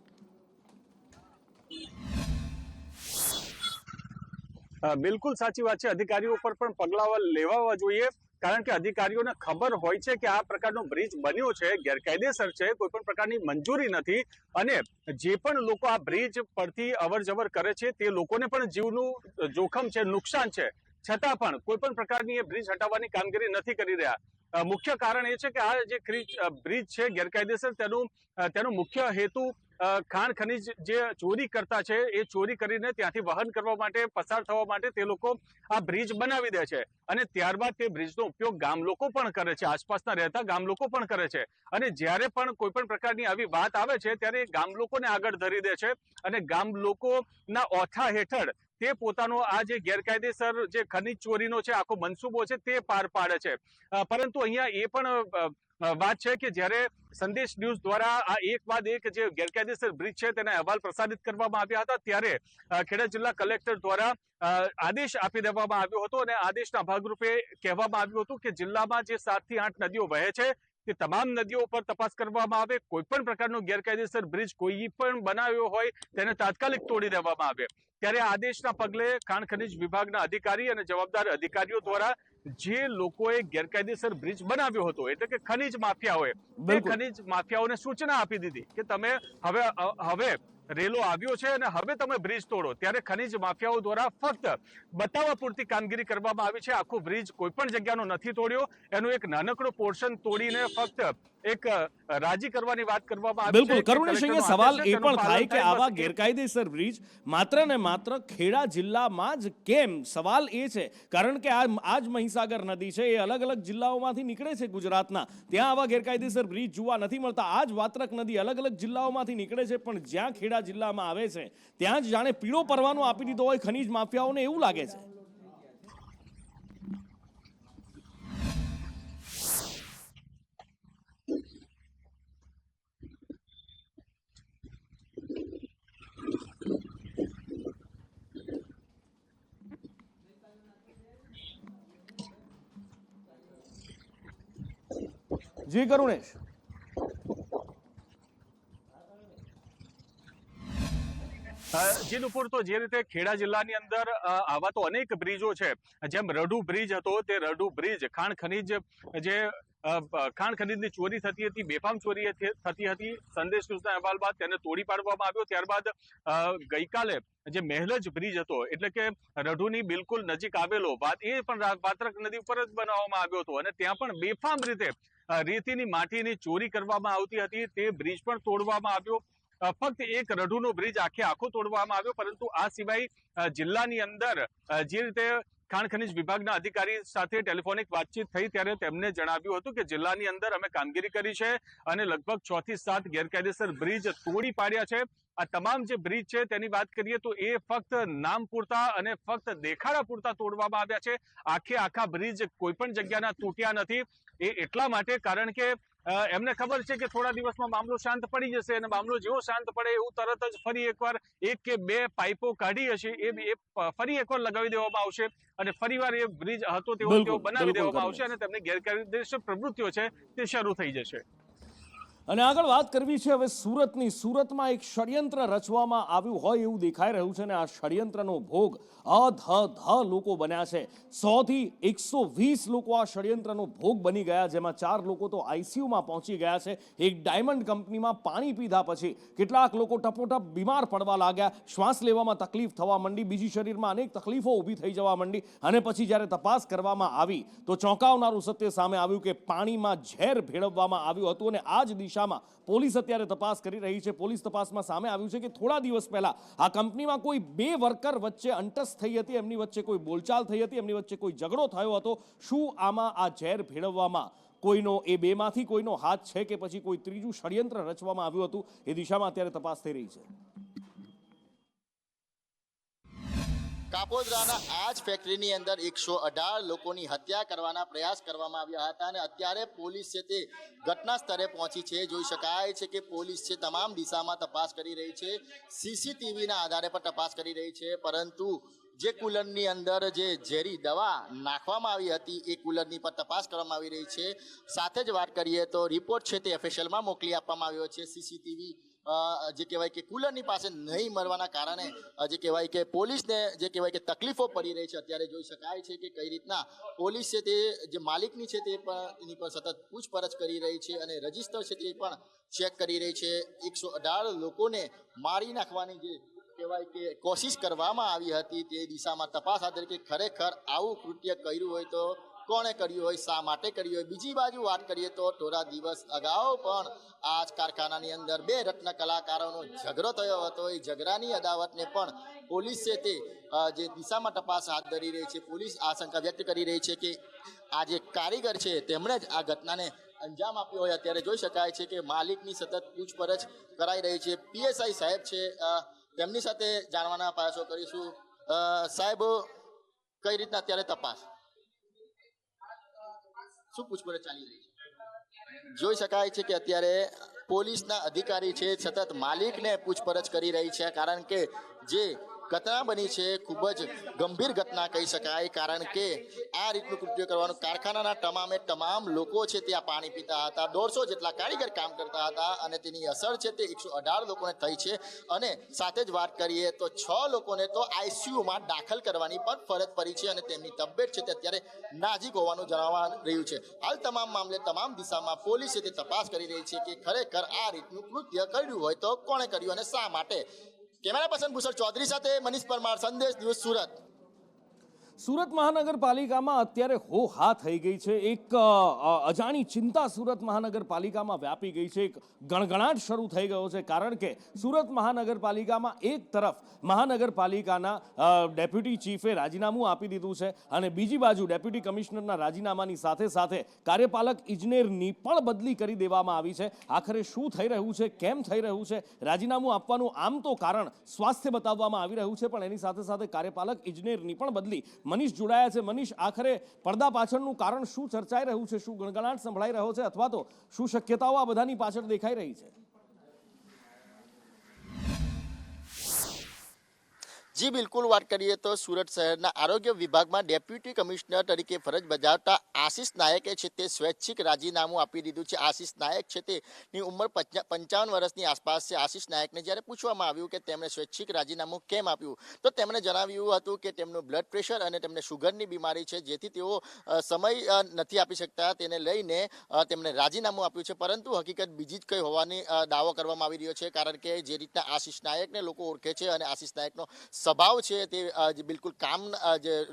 બિલકુલ સાચી વાત છે, અધિકારીઓ ઉપર પણ પગલાં લેવા જોઈએ, કારણ કે અધિકારીઓને ખબર હોય છે કે આ પ્રકારનો બ્રિજ બન્યો છે, ગેરકાયદેસર છે, કોઈ પણ પ્રકારની મંજૂરી નથી અને જે પણ લોકો આ બ્રિજ પરથી અવર જવર કરે છે તે લોકોને પણ જીવનું જોખમ છે, નુકસાન છે, છતાં પણ કોઈ પણ પ્રકારની એ બ્રિજ હટાવવાની કામગીરી નથી કરી રહ્યા. મુખ્ય કારણ એ છે કે આ જે બ્રિજ છે ગેરકાયદેસર, તેનો મુખ્ય હેતુ ખાણ ખનીજ જે ચોરી કરતા છે એ ચોરી કરીને ત્યાંથી વહન કરવા માટે, પસાર થવા માટે તે લોકો આ બ્રિજ બનાવી દે છે અને ત્યારબાદ તે બ્રિજનો ઉપયોગ ગામ લોકો પણ કરે છે, આસપાસના રહેતા ગામ લોકો પણ કરે છે. અને જ્યારે પણ કોઈ પણ પ્રકારની આવી વાત આવે છે ત્યારે ગામ લોકોને આગળ ધરી દે છે અને ગામ લોકોના ઓઠા હેઠળ તે પોતાનો આ જે ગેરકાયદેસર જે ખનીજ ચોરીનો છે આખો મનસૂબો છે તે પાર પાડે છે. પરંતુ અહીંયા એ પણ વાત છે કે જ્યારે સંદેશ ન્યૂઝ દ્વારા આ એક બાદ એક જે ગેરકાયદેસર બ્રિજ છે તેના અહેવાલ પ્રસારિત કરવામાં આવ્યા હતા ત્યારે ખેડા જિલ્લા કલેક્ટર દ્વારા આદેશ આપી દેવામાં આવ્યો હતો અને આદેશના ભાગરૂપે કહેવામાં આવ્યું હતું કે જિલ્લામાં જે 7 થી 8 નદીઓ વહે છે તે તમામ નદીઓ પર તપાસ કરવામાં આવે, કોઈ પણ પ્રકારનો ગેરકાયદેસર બ્રિજ કોઈ પણ બનાવ્યો હોય તેને તાત્કાલિક તોડી દેવામાં આવે. ત્યારે આદેશના પગલે ખાણ ખનીજ વિભાગના અધિકારી અને જવાબદાર અધિકારીઓ દ્વારા જે લોકોએ ગેરકાયદેસર બ્રિજ બનાવ્યો હતો એટલે કે ખનીજ માફિયાઓએ, તે ખનીજ માફિયાઓને સૂચના આપી દીધી કે તમે હવે રેલો આવ્યો છે અને હવે તમે બ્રિજ તોડો, ત્યારે ખનીજ માફિયાઓ દ્વારા ફક્ત બતાવવા પૂરતી કામગીરી કરવામાં આવી છે. આખો બ્રિજ કોઈ પણ જગ્યાનો નથી તોડ્યો, એનો એક નાનકડો પોર્શન તોડીને ફક્ત એક રાજી કરવાની વાત કરવામાં આવી છે. બિલકુલ કરુણેશ, અહીંયા સવાલ એ પણ થાય કે આવા ગેરકાયદેસર બ્રિજ માત્ર ને માત્ર ખેડા જિલ્લામાં જ કેમ? સવાલ એ છે કારણ કે આ જ મહીસાગર નદી છે, એ અલગ અલગ જિલ્લાઓમાંથી નીકળે છે ગુજરાતના. ત્યાં આવા ગેરકાયદેસર બ્રિજ જોવા નથી મળતા. આ જ વાત્રક નદી અલગ અલગ જિલ્લાઓમાંથી નીકળે છે, પણ જ્યાં ખેડા જિલ્લામાં આવે છે ત્યાં જ જાણે પીળો પરવાનો આપી દીધો હોય ખનીજ માફિયાઓને, એવું લાગે છે. જી કરુણેશ. જી નુપુર, તો જે રીતે ખેડા જિલ્લાની અંદર આવા તો અનેક બ્રિજો છે. જેમ રઢુ બ્રિજ હતો, તે રઢુ બ્રિજ ખાણ ખનીજની ચોરી થતી હતી, બેફામ ચોરી થતી હતી. સંદેશ ન્યૂઝના અહેવાલ બાદ તેને તોડી પાડવામાં આવ્યો. ત્યારબાદ ગઈકાલે જે મહેલજ બ્રિજ હતો, એટલે કે રઢુની બિલકુલ નજીક આવેલો, એ પણ વાત્રક નદી ઉપર જ બનાવવામાં આવ્યો હતો અને ત્યાં પણ બેફામ રીતે રેતીની માટીની ચોરી કરવામાં આવતી હતી. તે બ્રિજ પણ તોડવામાં આવ્યો. ફક્ત એક રઢુનો બ્રિજ આખો તોડવામાં આવ્યો, પરંતુ આ સિવાય જિલ્લાની અંદર જે રીતે ખાણ ખનીજ વિભાગના અધિકારી સાથે ટેલિફોનિક વાતચીત થઈ ત્યારે તેમને જણાવ્યું હતું કે જિલ્લાની અંદર અમે કામગીરી કરી છે અને લગભગ 6 થી 7 ગેરકાયદેસર બ્રિજ તોડી પાડ્યા છે. આ તમામ જે બ્રિજ છે તેની વાત કરીએ તો એ ફક્ત નામ પૂરતા અને ફક્ત દેખાડા પૂરતા તોડવામાં આવ્યા છે. આખા બ્રિજ કોઈ પણ જગ્યાના તૂટ્યા નથી. એ એટલા માટે કારણ કે એમને ખબર છે કે થોડા દિવસમાં મામલો શાંત પડી જશે અને મામલો જેવો શાંત પડે એવું તરત જ ફરી એકવાર 1 કે 2 પાઇપો કાઢી હશે એ ફરી એકવાર લગાવી દેવામાં આવશે અને ફરીવાર એ બ્રિજ હતો તેવો બનાવી દેવામાં આવશે અને તેમની ગેરકાયદેસર પ્રવૃત્તિઓ છે તે શરૂ થઈ જશે. અને આગળ વાત કરવી છે હવે સુરતની. સુરતમાં એક ષડયંત્ર રચવામાં આવ્યું હોય એવું દેખાઈ રહ્યું છે અને આ ષડયંત્રનો ભોગ અધધ લોકો બન્યા છે. 100 થી 120 લોકો આ ષડયંત્રનો ભોગ બની ગયા, જેમાં 4 લોકો તો આઈસીયુમાં પહોંચી ગયા છે. એક ડાયમંડ કંપનીમાં પાણી પીધા પછી કેટલાક લોકો ટપોટપ બીમાર પડવા લાગ્યા, શ્વાસ લેવામાં તકલીફ થવા માંડી, બીજી શરીરમાં અનેક તકલીફો ઊભી થઈ જવા માંડી અને પછી જ્યારે તપાસ કરવામાં આવી તો ચોંકાવનારું સત્ય સામે આવ્યું કે પાણીમાં ઝેર ભેળવવામાં આવ્યું હતું. અને આ જ દિશામાં પોલીસ અત્યારે તપાસ કરી રહી છે. પોલીસ તપાસમાં સામે આવ્યું છે કે થોડા દિવસ પહેલા આ કંપનીમાં કોઈ 2 વર્કર વચ્ચે અંટસ થઈ હતી, એમની વચ્ચે કોઈ બોલચાલ થઈ હતી, એમની વચ્ચે કોઈ ઝઘડો થયો હતો. શું આમાં આ ઝેર ભેળવવામાં કોઈનો એ બેમાંથી કોઈનો હાથ છે કે પછી કોઈ ત્રીજું ષડયંત્ર રચવામાં આવ્યું હતું, એ દિશામાં અત્યારે તપાસ થઈ રહી છે. કાપોદ્રાના આ જ ફેક્ટરીની અંદર 118 લોકોની હત્યા કરવાના પ્રયાસ કરવામાં આવ્યા હતા અને અત્યારે પોલીસ છે તે ઘટના સ્થળે પહોંચી છે. જોઈ શકાય છે કે પોલીસ છે તમામ દિશામાં તપાસ કરી રહી છે, સીસીટીવીના આધારે પર તપાસ કરી રહી છે, પરંતુ જે કુલરની અંદર જે ઝેરી દવા નાખવામાં આવી હતી એ કુલરની પર તપાસ કરવામાં આવી રહી છે. સાથે જ વાત કરીએ તો રિપોર્ટ છે તે એફએસએલમાં મોકલી આપવામાં આવ્યો છે. સીસીટીવી જે કહેવાય કે કુલરની પાસે નહીં મળવાના કારણે જે કહેવાય કે પોલીસને જે કહેવાય કે તકલીફો પડી રહી છે. અત્યારે જોઈ શકાય છે કે કઈ રીતના પોલીસ છે તે જે માલિકની છે તે પણ એની પર સતત પૂછપરછ કરી રહી છે અને રજીસ્ટર છે તે પણ ચેક કરી રહી છે. 118 લોકોને મારી નાખવાની જે કહેવાય કે કોશિશ કરવામાં આવી હતી તે દિશામાં તપાસ હાથ ધરી કે ખરેખર આવું કૃત્ય કર્યું હોય તો કોણે કર્યું હોય, શા માટે કર્યું હોય. બીજી બાજુ વાત કરીએ તો થોડા દિવસ અગાઉ પણ આ જ કારખાનાની અંદર 2 રત્ન કલાકારોનો ઝઘડો થયો હતો. એ ઝઘડાની અદાવતને પણ પોલીસ છે તે જે દિશામાં તપાસ હાથ ધરી રહી છે. પોલીસ આશંકા વ્યક્ત કરી રહી છે કે આ જે કારીગર છે તેમણે જ આ ઘટનાને અંજામ આપ્યો હોય. અત્યારે જોઈ શકાય છે કે માલિકની સતત પૂછપરછ કરાઈ રહી છે. પીએસઆઈ સાહેબ છે તેમની સાથે જાણવાના પ્રયાસો કરીશું. સાહેબ, કઈ રીતના અત્યારે તપાસ, શું પૂછપરછ ચાલી રહી છે? જોઈ શકાય છે કે અત્યારે પોલીસના અધિકારી છે સતત માલિકને પૂછપરછ કરી રહી છે, કારણ કે જે ઘટના બની છે ખૂબ જ ગંભીર ઘટના કહી શકાય, કારણ કે આ રીતનું કૃત્ય કરવાનું કારખાનાના તમામ લોકો છે ત્યાં પાણી પીતા હતા. 150 જેટલા કારીગર કામ કરતા હતા અને તેની અસર છે તે 118 લોકોને થઈ છે. અને સાથે જ વાત કરીએ તો 6 લોકોને તો આઈસીયુમાં દાખલ કરવાની પણ ફરજ પડી છે અને તેમની તબિયત છે તે અત્યારે નાજુક હોવાનું જાણવા રહ્યું છે. હાલ તમામ મામલે તમામ દિશામાં પોલીસ તે તપાસ કરી રહી છે કે ખરેખર આ રીતનું કૃત્ય કર્યું હોય તો કોણે કર્યું અને શા માટે. કેમેરા પર્સન ભૂષણ ચૌધરી સાથે મનીષ પરમાર, સંદેશ ન્યૂઝ, સુરત. સુરત મહાનગરપાલિકામાં અત્યારે હો હા થઈ ગઈ છે. એક અજાણી ચિંતા સુરત મહાનગરપાલિકામાં વ્યાપી ગઈ છે. એક ગણગણાટ શરૂ થઈ ગયો છે, કારણ કે સુરત મહાનગરપાલિકામાં એક તરફ મહાનગરપાલિકાના ડેપ્યુટી ચીફે રાજીનામું આપી દીધું છે અને બીજી બાજુ ડેપ્યુટી કમિશનરના રાજીનામાની સાથે સાથે કાર્યપાલક ઇજનેરની પણ બદલી કરી દેવામાં આવી છે. આખરે શું થઈ રહ્યું છે, કેમ થઈ રહ્યું છે? રાજીનામું આપવાનું આમ તો કારણ સ્વાસ્થ્ય બતાવવામાં આવી રહ્યું છે, પણ એની સાથે સાથે કાર્યપાલક ઇજનેરની પણ બદલી. મનીષ જોડાયા છે. મનીષ, આખરે પડદા પાછળનું કારણ શું ચર્ચાઈ રહ્યું છે? શું ગણગણાટ સંભળાઈ રહ્યો છે, અથવા તો શું શક્યતાઓ આ બધાની પાછળ દેખાઈ રહી છે? જી બિલકુલ, વાત કરીએ તો સુરત શહેરના આરોગ્ય વિભાગમાં ડેપ્યુટી કમિશનર તરીકે ફરજ બજાવતા આશિષ નાયકે છે તે સ્વૈચ્છિક રાજીનામું આપી દીધું છે. આશિષ નાયક છે તેની ઉંમર 55 વર્ષની આસપાસ છે. આશિષ નાયકને જ્યારે પૂછવામાં આવ્યું કે તેમણે સ્વૈચ્છિક રાજીનામું કેમ આપ્યું, તો તેમણે જણાવ્યું હતું કે તેમનું બ્લડ પ્રેશર અને તેમને શુગરની બીમારી છે, જેથી તેઓ સમય નથી આપી શકતા. તેને લઈને તેમણે રાજીનામું આપ્યું છે. પરંતુ હકીકત બીજી જ કંઈ હોવાની દાવો કરવામાં આવી રહ્યો છે, કારણ કે જે રીતના આશિષ નાયકને લોકો ઓળખે છે અને આશિષ નાયકનો સ્વભાવ છે તે બિલકુલ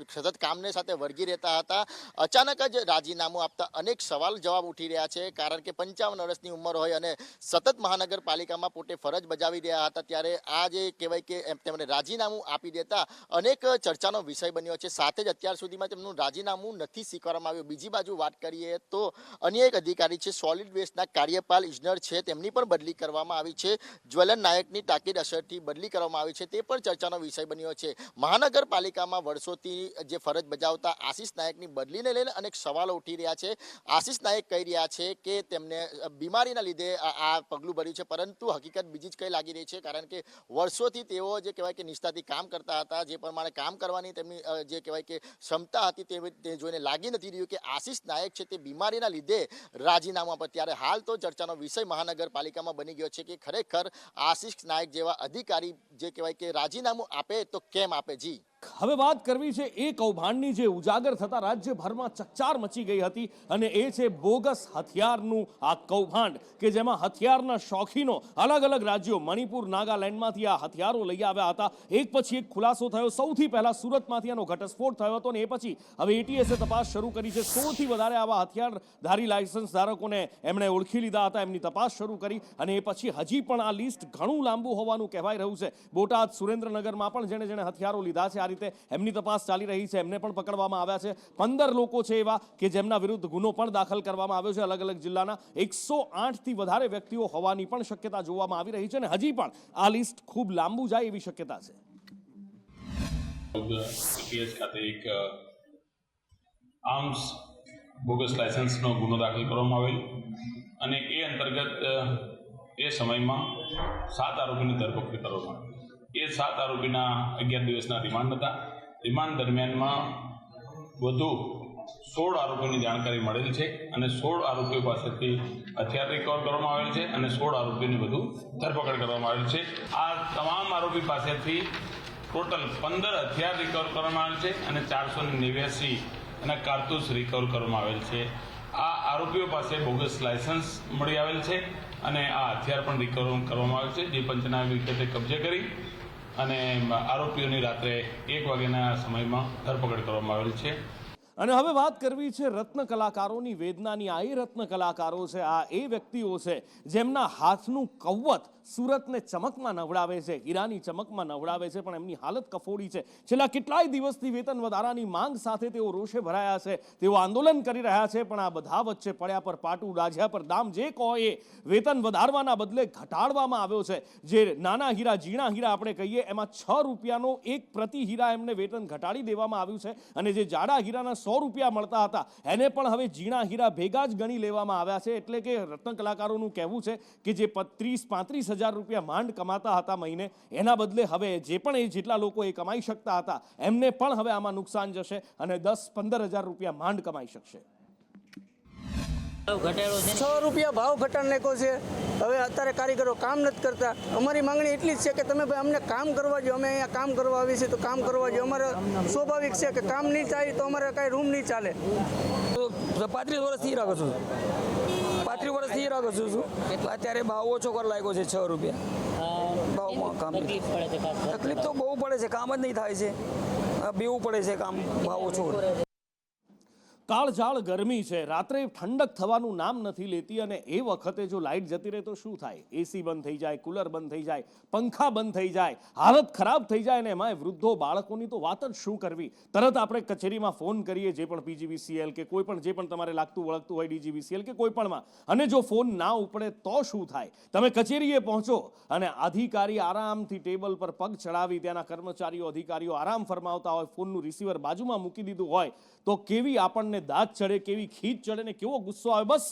સતત કામને સાથે વળગી રહેતા હતા. અચાનક જ રાજીનામું આપતા અનેક સવાલ જવાબ ઉઠી રહ્યા છે, કારણ કે 55 વર્ષની ઉંમર હોય અને સતત મહાનગરપાલિકામાં પોતે ફરજ બજાવી રહ્યા હતા, ત્યારે આ જે કહેવાય કે તેમણે રાજીનામું આપી દેતા અનેક ચર્ચાનો વિષય બન્યો છે. સાથે જ અત્યાર સુધીમાં તેમનું રાજીનામું નથી સ્વીકારવામાં આવ્યું. બીજી બાજુ વાત કરીએ તો અન્ય એક અધિકારી છે, સોલિડ વેસ્ટના કાર્યપાલ ઇજનેર છે, તેમની પણ બદલી કરવામાં આવી છે. જ્વલન નાયકની તાકીદ અસરથી બદલી કરવામાં આવી છે, તે પણ ચર્ચાનો વિષય બન્યો છે. મહાનગરપાલિકામાં વર્ષોથી જે ફરજ બજાવતા આશિષ નાયકની બદલીને લઈને અનેક સવાલો ઉઠી રહ્યા છે. આશિષ નાયક કહી રહ્યા છે કે તેમને બીમારીના લીધે આ પગલું ભર્યું છે, પરંતુ હકીકત બીજી જ કંઈ લાગી રહી છે, કારણ કે વર્ષોથી તેઓ જે કહેવાય કે નિષ્ઠાથી કામ કરતા હતા, જે પ્રમાણે કામ કરવાની તેમની જે કહેવાય કે ક્ષમતા હતી તે જોઈને લાગી નથી રહ્યું કે આશિષ નાયક છે તે બીમારીના લીધે રાજીનામું આપે. ત્યારે હાલ તો ચર્ચાનો વિષય મહાનગરપાલિકામાં બની ગયો છે કે ખરેખર આશિષ નાયક જેવા અધિકારી જે કહેવાય કે રાજીનામું આપે તો કેમ આપે. જી, હવે વાત કરવી છે એ કૌભાંડની જે ઉજાગર થતા રાજ્યભરમાં ચકચાર મચી ગઈ હતી, અને એ છે બોગસ હથિયારનું આ કૌભાંડ, કે જેમાં હથિયારના શોખીનો અલગ અલગ રાજ્યો મણિપુર, નાગાલેન્ડમાંથી આ હથિયારો લઈ આવ્યા હતા. એક પછી એક ખુલાસો થયો. સૌથી પહેલા સુરતમાંથી આનો ઘટસ્ફોટ થયો હતો, અને એ પછી હવે એટીએસે તપાસ શરૂ કરી છે. 100થી વધારે આવા હથિયારધારી લાયસન્સ ધારકોને એમણે ઓળખી લીધા હતા, એમની તપાસ શરૂ કરી, અને એ પછી હજી પણ આ લિસ્ટ ઘણું લાંબુ હોવાનું કહેવાઈ રહ્યું છે. બોટાદ, સુરેન્દ્રનગરમાં પણ જેણે જેણે હથિયારો લીધા છે, રીતે એમની તપાસ ચાલી રહી છે. એમને પણ પકડવામાં આવ્યા છે. 15 લોકો છે એવા કે જેમના વિરુદ્ધ ગુનો પણ દાખલ કરવામાં આવ્યો છે. અલગ અલગ જિલ્લાના 108થી વધારે વ્યક્તિઓ હોવાની પણ શક્યતા જોવામાં આવી રહી છે, અને હજી પણ આ લિસ્ટ ખૂબ લાંબુ જાય એવી શક્યતા છે. ખાતે એક આર્મ્સ બોગસ લાયસન્સનો ગુનો દાખલ કરવામાં આવેલ, અને એ અંતર્ગત એ સમયમાં 7 આરોપીની ધરપકડ કરવામાં આવી. એ 7 આરોપીના 11 દિવસના રિમાન્ડ હતા. રિમાન્ડ દરમિયાનમાં વધુ 16 આરોપીની જાણકારી મળેલ છે, અને 16 આરોપીઓ પાસેથી હથિયાર રિકવર કરવામાં આવેલ છે, અને 16 આરોપીની વધુ ધરપકડ કરવામાં આવેલ છે. આ તમામ આરોપી પાસેથી ટોટલ 15 હથિયાર રિકવર કરવામાં આવેલ છે, અને 489 અને કારતૂસ રિકવર કરવામાં આવેલ છે. આ આરોપીઓ પાસે બોગસ લાયસન્સ મળી આવેલ છે, અને આ હથિયાર પણ રિકવર કરવામાં આવેલ છે, જે પંચના વિગતે કબજે કરી અને આરોપીઓની રાત્રે 1 વાગ્યાના સમયમાં ધરપકડ કરવામાં આવેલ છે. અને હવે વાત કરવી છે રત્ન કલાકારોની વેદનાની. આ એ રત્ન કલાકારો છે, આ એ વ્યક્તિઓ છે જેમના હાથનું કવત સુરતને ચમકમાં નવડાવે છે, હીરાની ચમકમાં નવડાવે છે, પણ એમની હાલત કફોડી છે. છેલ્લા કેટલાય દિવસથી વેતન વધારાની માંગ સાથે તેઓ રોષે ભરાયા છે, તેઓ આંદોલન કરી રહ્યા છે, પણ આ બધા વચ્ચે પડ્યા પર પાટું, રાજા પર દામ, જે કહો એ વેતન વધારવાના બદલે ઘટાડવામાં આવ્યો છે. જે નાના હીરા, ઝીણા હીરા આપણે કહીએ, એમાં 6 રૂપિયાનો એક પ્રતિ હીરા એમને વેતન ઘટાડી દેવામાં આવ્યું છે, અને જે જાડા હીરાના 100 રૂપિયા મળતા હતા એને પણ હવે ઝીણા હીરા ભેગા જ ગણી લેવામાં આવ્યા છે. એટલે કે રત્ન કલાકારોનું કહેવું છે કે જે 30-35 15,000 રૂપિયા માંડ કમાતા હતા મહિને, એના બદલે હવે જે પણ જેટલા લોકો એ કમાઈ શકતા હતા એમને પણ હવે આમાં નુકસાન જશે અને 10-15,000 રૂપિયા માંડ કમાઈ શકશે. 6 રૂપિયા ભાવ ઘટાડ નાખ્યો છે. હવે અત્યારે કારીગરો કામ નથી કરતા. અમારી માંગણી એટલી જ છે કે તમે ભાઈ અમને કામ કરવા દો. અમે અહીંયા કામ કરવા આવી છીએ તો કામ કરવા દો. અમારે સ્વાભાવિક છે કે કામ નહીં થાય તો અમારે કાંઈ રૂમ નહીં ચાલે. 35 વર્ષથી રાખો છું. 35 વર્ષથી રાખો છું. અત્યારે ભાવ ઓછો કરવા લાગ્યો છે 6 રૂપિયા ભાવમાં. કામ તકલીફ તો બહુ પડે છે, કામ જ નહીં થાય છે. બેવું પડે છે કામ ભાવ ઓછો. કાળઝાળ ગરમી છે, રાત્રે ઠંડક થવાનું નામ નથી લેતી અને એ વખતે જો લાઇટ જતી રહે તો શું થાય? એસી બંધ થઈ જાય, કુલર બંધ થઈ જાય, પંખા બંધ થઈ જાય, હાલત ખરાબ થઈ જાય અને એમાં વૃદ્ધો બાળકોની તો વાત જ શું કરવી. તરત આપણે કચેરીમાં ફોન કરીએ, જે પણ PGVCL કે કોઈ પણ જે પણ તમારે લાગતું વળગતું હોય DGVCL કે કોઈ પણમાં, અને જો ફોન ના ઉપડે તો શું થાય? તમે કચેરીએ પહોંચો અને અધિકારી આરામથી ટેબલ પર પગ ચડાવી, ત્યાંના કર્મચારીઓ અધિકારીઓ આરામ ફરમાવતા હોય, ફોનનું રિસીવર બાજુમાં મૂકી દીધું હોય તો કેવી આપણને દાંત ચડે, કેવી ખીચ ચડે ને કેવો ગુસ્સો આવે. બસ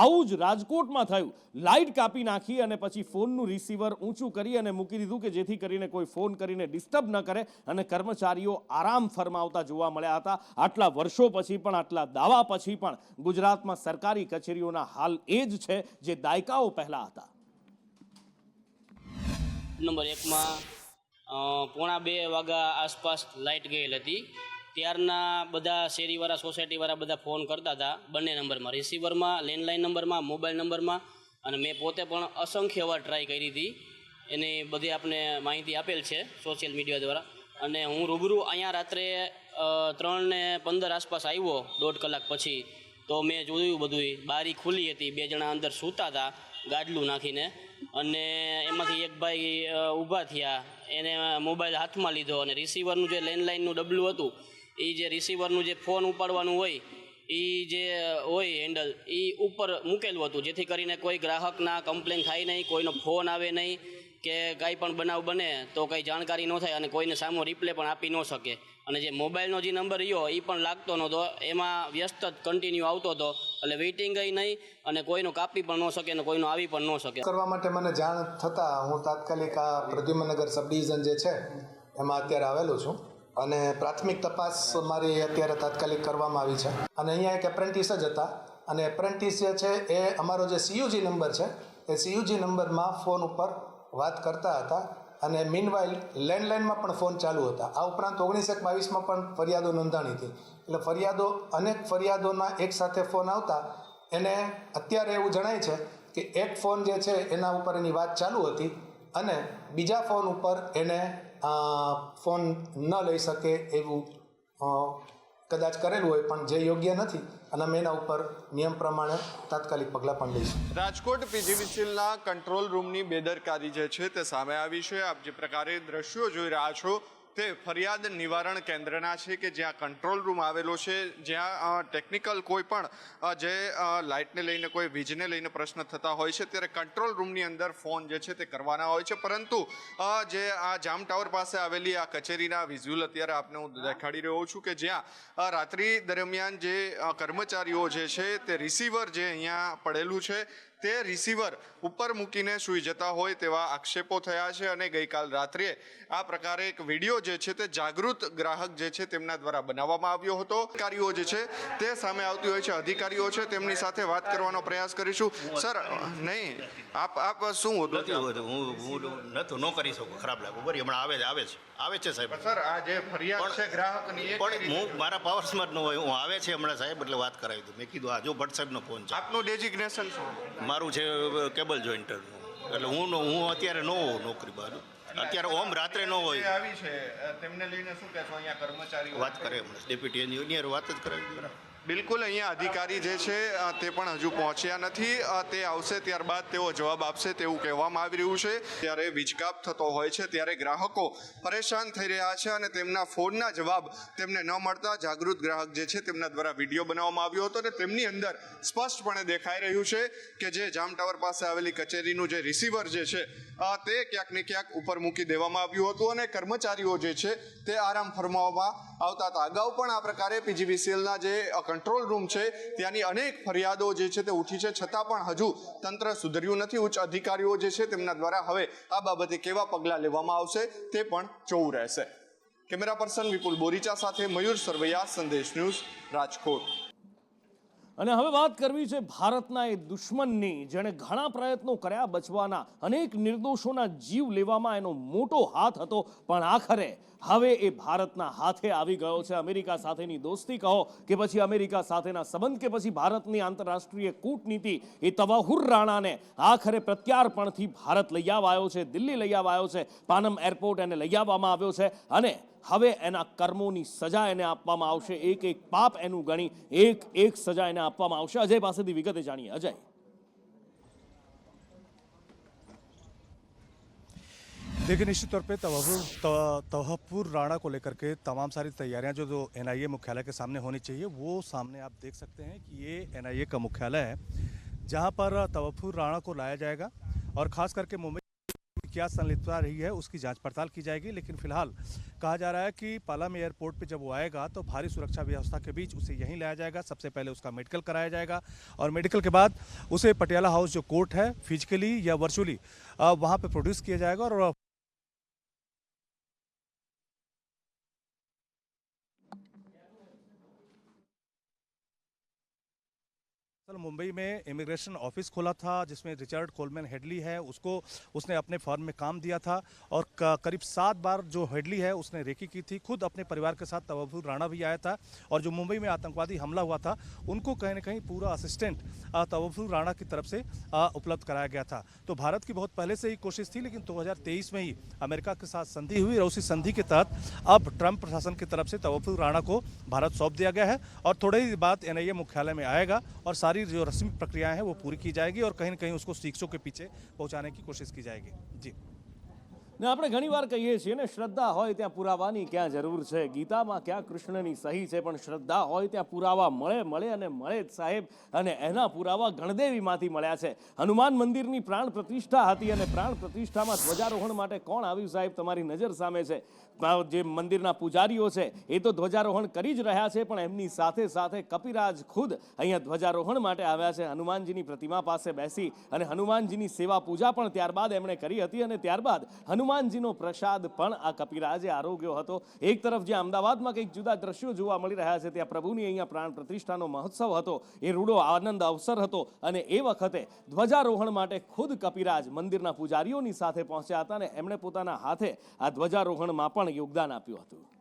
આવું જ રાજકોટમાં થયું. લાઇટ કાપી નાખી અને પછી ફોનનું રિસીવર ઊંચું કરી અને મૂકી દીધું કે જેથી કરીને કોઈ ફોન કરીને ડિસ્ટર્બ ન કરે અને કર્મચારીઓ આરામ ફરમાવતા જોવા મળ્યા હતા. આટલા વર્ષો પછી પણ, આટલા દાવા પછી પણ ગુજરાતમાં સરકારી કચેરીઓના હાલ એ જ છે જે દાયકાઓ પહેલા હતા. નંબર 1માં 1:45 વાગ્યા આસપાસ લાઇટ ગયેલ હતી. ત્યારના બધા શેરીવાળા સોસાયટીવાળા બધા ફોન કરતા હતા બંને નંબરમાં, રિસીવરમાં, લેન્ડલાઇન નંબરમાં, મોબાઈલ નંબરમાં. અને મેં પોતે પણ અસંખ્ય વાર ટ્રાય કરી હતી. એની બધી આપણે માહિતી આપેલ છે સોશિયલ મીડિયા દ્વારા. અને હું રૂબરૂ અહીંયા રાત્રે 3:15 આસપાસ આવ્યો, 1.5 કલાક પછી. તો મેં જોયું બધું, બારી ખુલ્લી હતી, 2 જણા અંદર સૂતા હતા ગાડલું નાખીને. અને એમાંથી એક ભાઈ ઊભા થયા, એને મોબાઈલ હાથમાં લીધો અને રિસીવરનું જે લેન્ડલાઇનનું ડબલું હતું, એ જે રિસીવરનું જે ફોન ઉપાડવાનું હોય એ જે હોય હેન્ડલ, એ ઉપર મૂકેલું હતું, જેથી કરીને કોઈ ગ્રાહકના કમ્પ્લેન થાય નહીં, કોઈનો ફોન આવે નહીં કે કાંઈ પણ બનાવ બને તો કંઈ જાણકારી ન થાય અને કોઈને સામો રિપ્લે પણ આપી ન શકે. અને જે મોબાઈલનો જે નંબર રહ્યો એ પણ લાગતો નહોતો, એમાં વ્યસ્ત જ કન્ટિન્યુ આવતો હતો. એટલે વેઇટિંગ નહીં અને કોઈનો કાપી પણ ન શકે અને કોઈનો આવી પણ ન શકે. કરવા માટે મને જાણ થતાં હું તાત્કાલિક આ પ્રદ્યુમનગર સબ ડિવિઝન જે છે એમાં અત્યારે આવેલો છું અને પ્રાથમિક તપાસ મારી અત્યારે તાત્કાલિક કરવામાં આવી છે. અને અહીંયા એક એપ્રેન્ટિસ જ હતા અને એપ્રેન્ટિસ જે છે એ અમારો જે CUG નંબર છે એ CUG નંબરમાં ફોન ઉપર વાત કરતા હતા અને મીનવાઇલ લેન્ડલાઇનમાં પણ ફોન ચાલુ હતા. આ ઉપરાંત 19/22માં પણ ફરિયાદો નોંધાણી હતી. એટલે ફરિયાદો, અનેક ફરિયાદોના એક સાથે ફોન આવતા એને અત્યારે એવું જણાય છે કે એક ફોન જે છે એના ઉપર એની વાત ચાલુ હતી અને બીજા ફોન ઉપર એને ફોન ન લઈ શકે એવું કદાચ કરેલું હોય, પણ જે યોગ્ય નથી અને અમે એના ઉપર નિયમ પ્રમાણે તાત્કાલિક પગલાં પણ લઈશું. રાજકોટ PGVCLના કંટ્રોલ રૂમની બેદરકારી જે છે તે સામે આવી છે. આપ જે પ્રકારે દ્રશ્યો જોઈ રહ્યા છો તે ફરિયાદ નિવારણ કેન્દ્રના છે કે જ્યાં કંટ્રોલ રૂમ આવેલો છે, જ્યાં ટેકનિકલ કોઈ પણ જે લાઇટને લઈને, કોઈ વીજને લઈને પ્રશ્ન થતા હોય છે ત્યારે કંટ્રોલ રૂમની અંદર ફોન જે છે તે કરવાના હોય છે. પરંતુ જે આ જામ ટાવર પાસે આવેલી આ કચેરીના વિઝ્યુઅલ અત્યારે આપને હું દેખાડી રહ્યો છું કે જ્યાં રાત્રિ દરમિયાન જે કર્મચારીઓ જે છે તે રિસીવર જે અહીંયા પડેલું છે તે રિસીવર ઉપર મૂકીને સૂઈ જતા હોય તેવા આક્ષેપો થયા છે. અને ગઈકાલ રાત્રે આ પ્રકારે એક વિડીયો જે છે તે જાગૃત ગ્રાહક જે છે તેમના દ્વારા બનાવવામાં આવ્યો હતો. અધિકારીઓ જે છે તે સામે આવતી હોય છે, અધિકારીઓ છે તેમની સાથે વાત કરવાનો પ્રયાસ કરીશું. સર, નહીં આપ શું હતું? હું નતું ન કરી શકું, ખરાબ લાગુ. બરી હમણાં આવે છે સાહેબ. સર, આ જે ફરિયાદ છે ગ્રાહકની, પણ હું મારા પાવર્સમાં જ ન હોય, હું આવે છે હમણાં સાહેબ એટલે વાત કરાવી દઉં. મેં કીધું આ જો ભટ્ટ સાહેબનો ફોન છે. આપનું ડેઝિગ્નેશન શું? મારું છે કેબલ જોઈન્ટરનું. એટલે હું અત્યારે ન હોઉં નોકરી બાજુ, અત્યારે ઓમ રાત્રે ન હોય. આવી છે તેમને લઈને શું કહેશો? અહીંયા કર્મચારીઓ વાત કરે હમણાં ડેપ્યુટી એન્જિનિયર વાત જ કરાવી. બિલકુલ, અહીંયા અધિકારી જે છે તે પણ હજુ પહોંચ્યા નથી. તે આવશે ત્યારબાદ તેઓ જવાબ આપશે તેવું કહેવામાં આવી રહ્યું છે. ત્યારે વીજકાપ થતો હોય છે ત્યારે ગ્રાહકો પરેશાન થઈ રહ્યા છે અને તેમના ફોનના જવાબ તેમને ન મળતા જાગૃત ગ્રાહક જે છે તેમના દ્વારા વિડીયો બનાવવામાં આવ્યો હતો અને તેમની અંદર સ્પષ્ટપણે દેખાઈ રહ્યું છે કે જે જામ ટાવર પાસે આવેલી કચેરીનું જે રિસીવર જે છે તે ક્યાંક ને ક્યાંક ઉપર મૂકી દેવામાં આવ્યું હતું અને કર્મચારીઓ જે છે તે આરામ ફરમાવવામાં આવતા હતા. અગાઉ પણ આ પ્રકારે પીજીવીસીએલના જે કંટ્રોલ રૂમ છે ત્યાંની અનેક ફરિયાદો જે છે તે ઉઠી છે, છતાં પણ હજુ તંત્ર સુધર્યું નથી. ઉચ્ચ અધિકારીઓ જે છે તેમના દ્વારા હવે આ બાબતે કેવા પગલાં લેવામાં આવશે તે પણ જોવું રહેશે. કેમેરા પર્સન વિપુલ બોરીચા સાથે મયુર સરવૈયા, સંદેશ ન્યૂઝ, રાજકોટ. અને હવે વાત કરવી છે ભારતના એ દુશ્મનની, જેણે ઘણા પ્રયત્નો કર્યા બચવાના, અનેક નિર્દોષોના જીવ લેવામાં એનો મોટો હાથ હતો, પણ આખરે હવે એ ભારતના હાથે આવી ગયો છે. અમેરિકા સાથેની દોસ્તી કહો કે પછી અમેરિકા સાથેના સંબંધ કે પછી ભારતની આંતરરાષ્ટ્રીય કૂટનીતિ, એ તવાહુર રાણાને આખરે પ્રત્યાર્પણથી ભારત લઈ આવ્યો છે, દિલ્હી લઈ આવ્યો છે, પાનમ એરપોર્ટ એને લઈ આવવામાં આવ્યો છે અને હવે એના કર્મોની સજા એને આપવામાં આવશે. એક એક પાપ એનું ગણી એક એક સજા એને આપવામાં આવશે. અજય પાસેથી વિગતે જાણીએ. અજય, देखिए, निश्चित तौर पे तवाहुर राणा को लेकर के तमाम सारी तैयारियां जो एनआईए मुख्यालय के सामने होनी चाहिए वो सामने आप देख सकते हैं कि ये एनआईए का मुख्यालय है जहां पर तवाहुर राणा को लाया जाएगा और खास करके मुंबई क्या संलिप्तता रही है उसकी जांच पड़ताल की जाएगी. लेकिन फिलहाल कहा जा रहा है कि पालम एयरपोर्ट पे जब वो आएगा तो भारी सुरक्षा व्यवस्था के बीच उसे यहीं लाया जाएगा. सबसे पहले उसका मेडिकल कराया जाएगा और मेडिकल के बाद उसे पटियाला हाउस जो कोर्ट है फिजिकली या वर्चुअली वहाँ पे प्रोड्यूस किया जाएगा. और मुंबई में इमिग्रेशन ऑफिस खोला था जिसमें रिचर्ड कोलमैन हेडली है, उसने अपने फर्म में काम दिया था और करीब 7 बार जो हेडली है उसने रेकी की थी. खुद अपने परिवार के साथ तवाहुर राणा भी आया था और जो मुंबई में आतंकवादी हमला हुआ था उनको कहीं ना कहीं पूरा असिस्टेंट तवाहुर राणा की तरफ से उपलब्ध कराया गया था. तो भारत की बहुत पहले से ही कोशिश थी, लेकिन 2023 में ही अमेरिका के साथ संधि हुई और उसी संधि के तहत अब ट्रंप प्रशासन की तरफ से तवाहुर राणा को भारत सौंप दिया गया है और थोड़ी ही बाद एनआईए मुख्यालय में आएगा और सारी जो रस्मी प्रक्रियाएं हैं वो पूरी की जाएगी और कहीं ना कहीं उसको शिक्षकों के पीछे पहुंचाने की कोशिश की जाएगी. जी, ને આપણે ઘણીવાર કહીએ છીએ ને, શ્રદ્ધા હોય ત્યાં પુરાવાની ક્યાં જરૂર છે. ગીતામાં ક્યાં કૃષ્ણની સહી છે, પણ શ્રદ્ધા હોય ત્યાં પુરાવા મળે અને મળે જ સાહેબ. અને એના પુરાવા ગણદેવીમાંથી મળ્યા છે. હનુમાન મંદિરની પ્રાણ પ્રતિષ્ઠા હતી અને પ્રાણ પ્રતિષ્ઠામાં ધ્વજારોહણ માટે કોણ આવ્યું સાહેબ? તમારી નજર સામે છે. જે મંદિરના પૂજારીઓ છે એ તો ધ્વજારોહણ કરી જ રહ્યા છે, પણ એમની સાથે સાથે કપિરાજ ખુદ અહીંયા ધ્વજારોહણ માટે આવ્યા છે. હનુમાનજીની પ્રતિમા પાસે બેસી અને હનુમાનજીની સેવા પૂજા પણ ત્યારબાદ એમણે કરી હતી અને ત્યારબાદ હનુમાનજીનો પ્રસાદ પણ આ કપિરાજે આરોગ્યો હતો. એક તરફ જ્યાં અમદાવાદમાં કંઈક જુદા દ્રશ્યો જોવા મળી રહ્યા છે, ત્યાં પ્રભુની અહીંયા પ્રાણ પ્રતિષ્ઠાનો મહોત્સવ હતો. એ રૂડો આનંદ અવસર હતો અને એ વખતે ધ્વજારોહણ માટે ખુદ કપિરાજ મંદિરના પૂજારીઓની સાથે પહોંચ્યા હતા અને એમણે પોતાના હાથે આ ધ્વજારોહણમાં પણ યોગદાન આપ્યું હતું.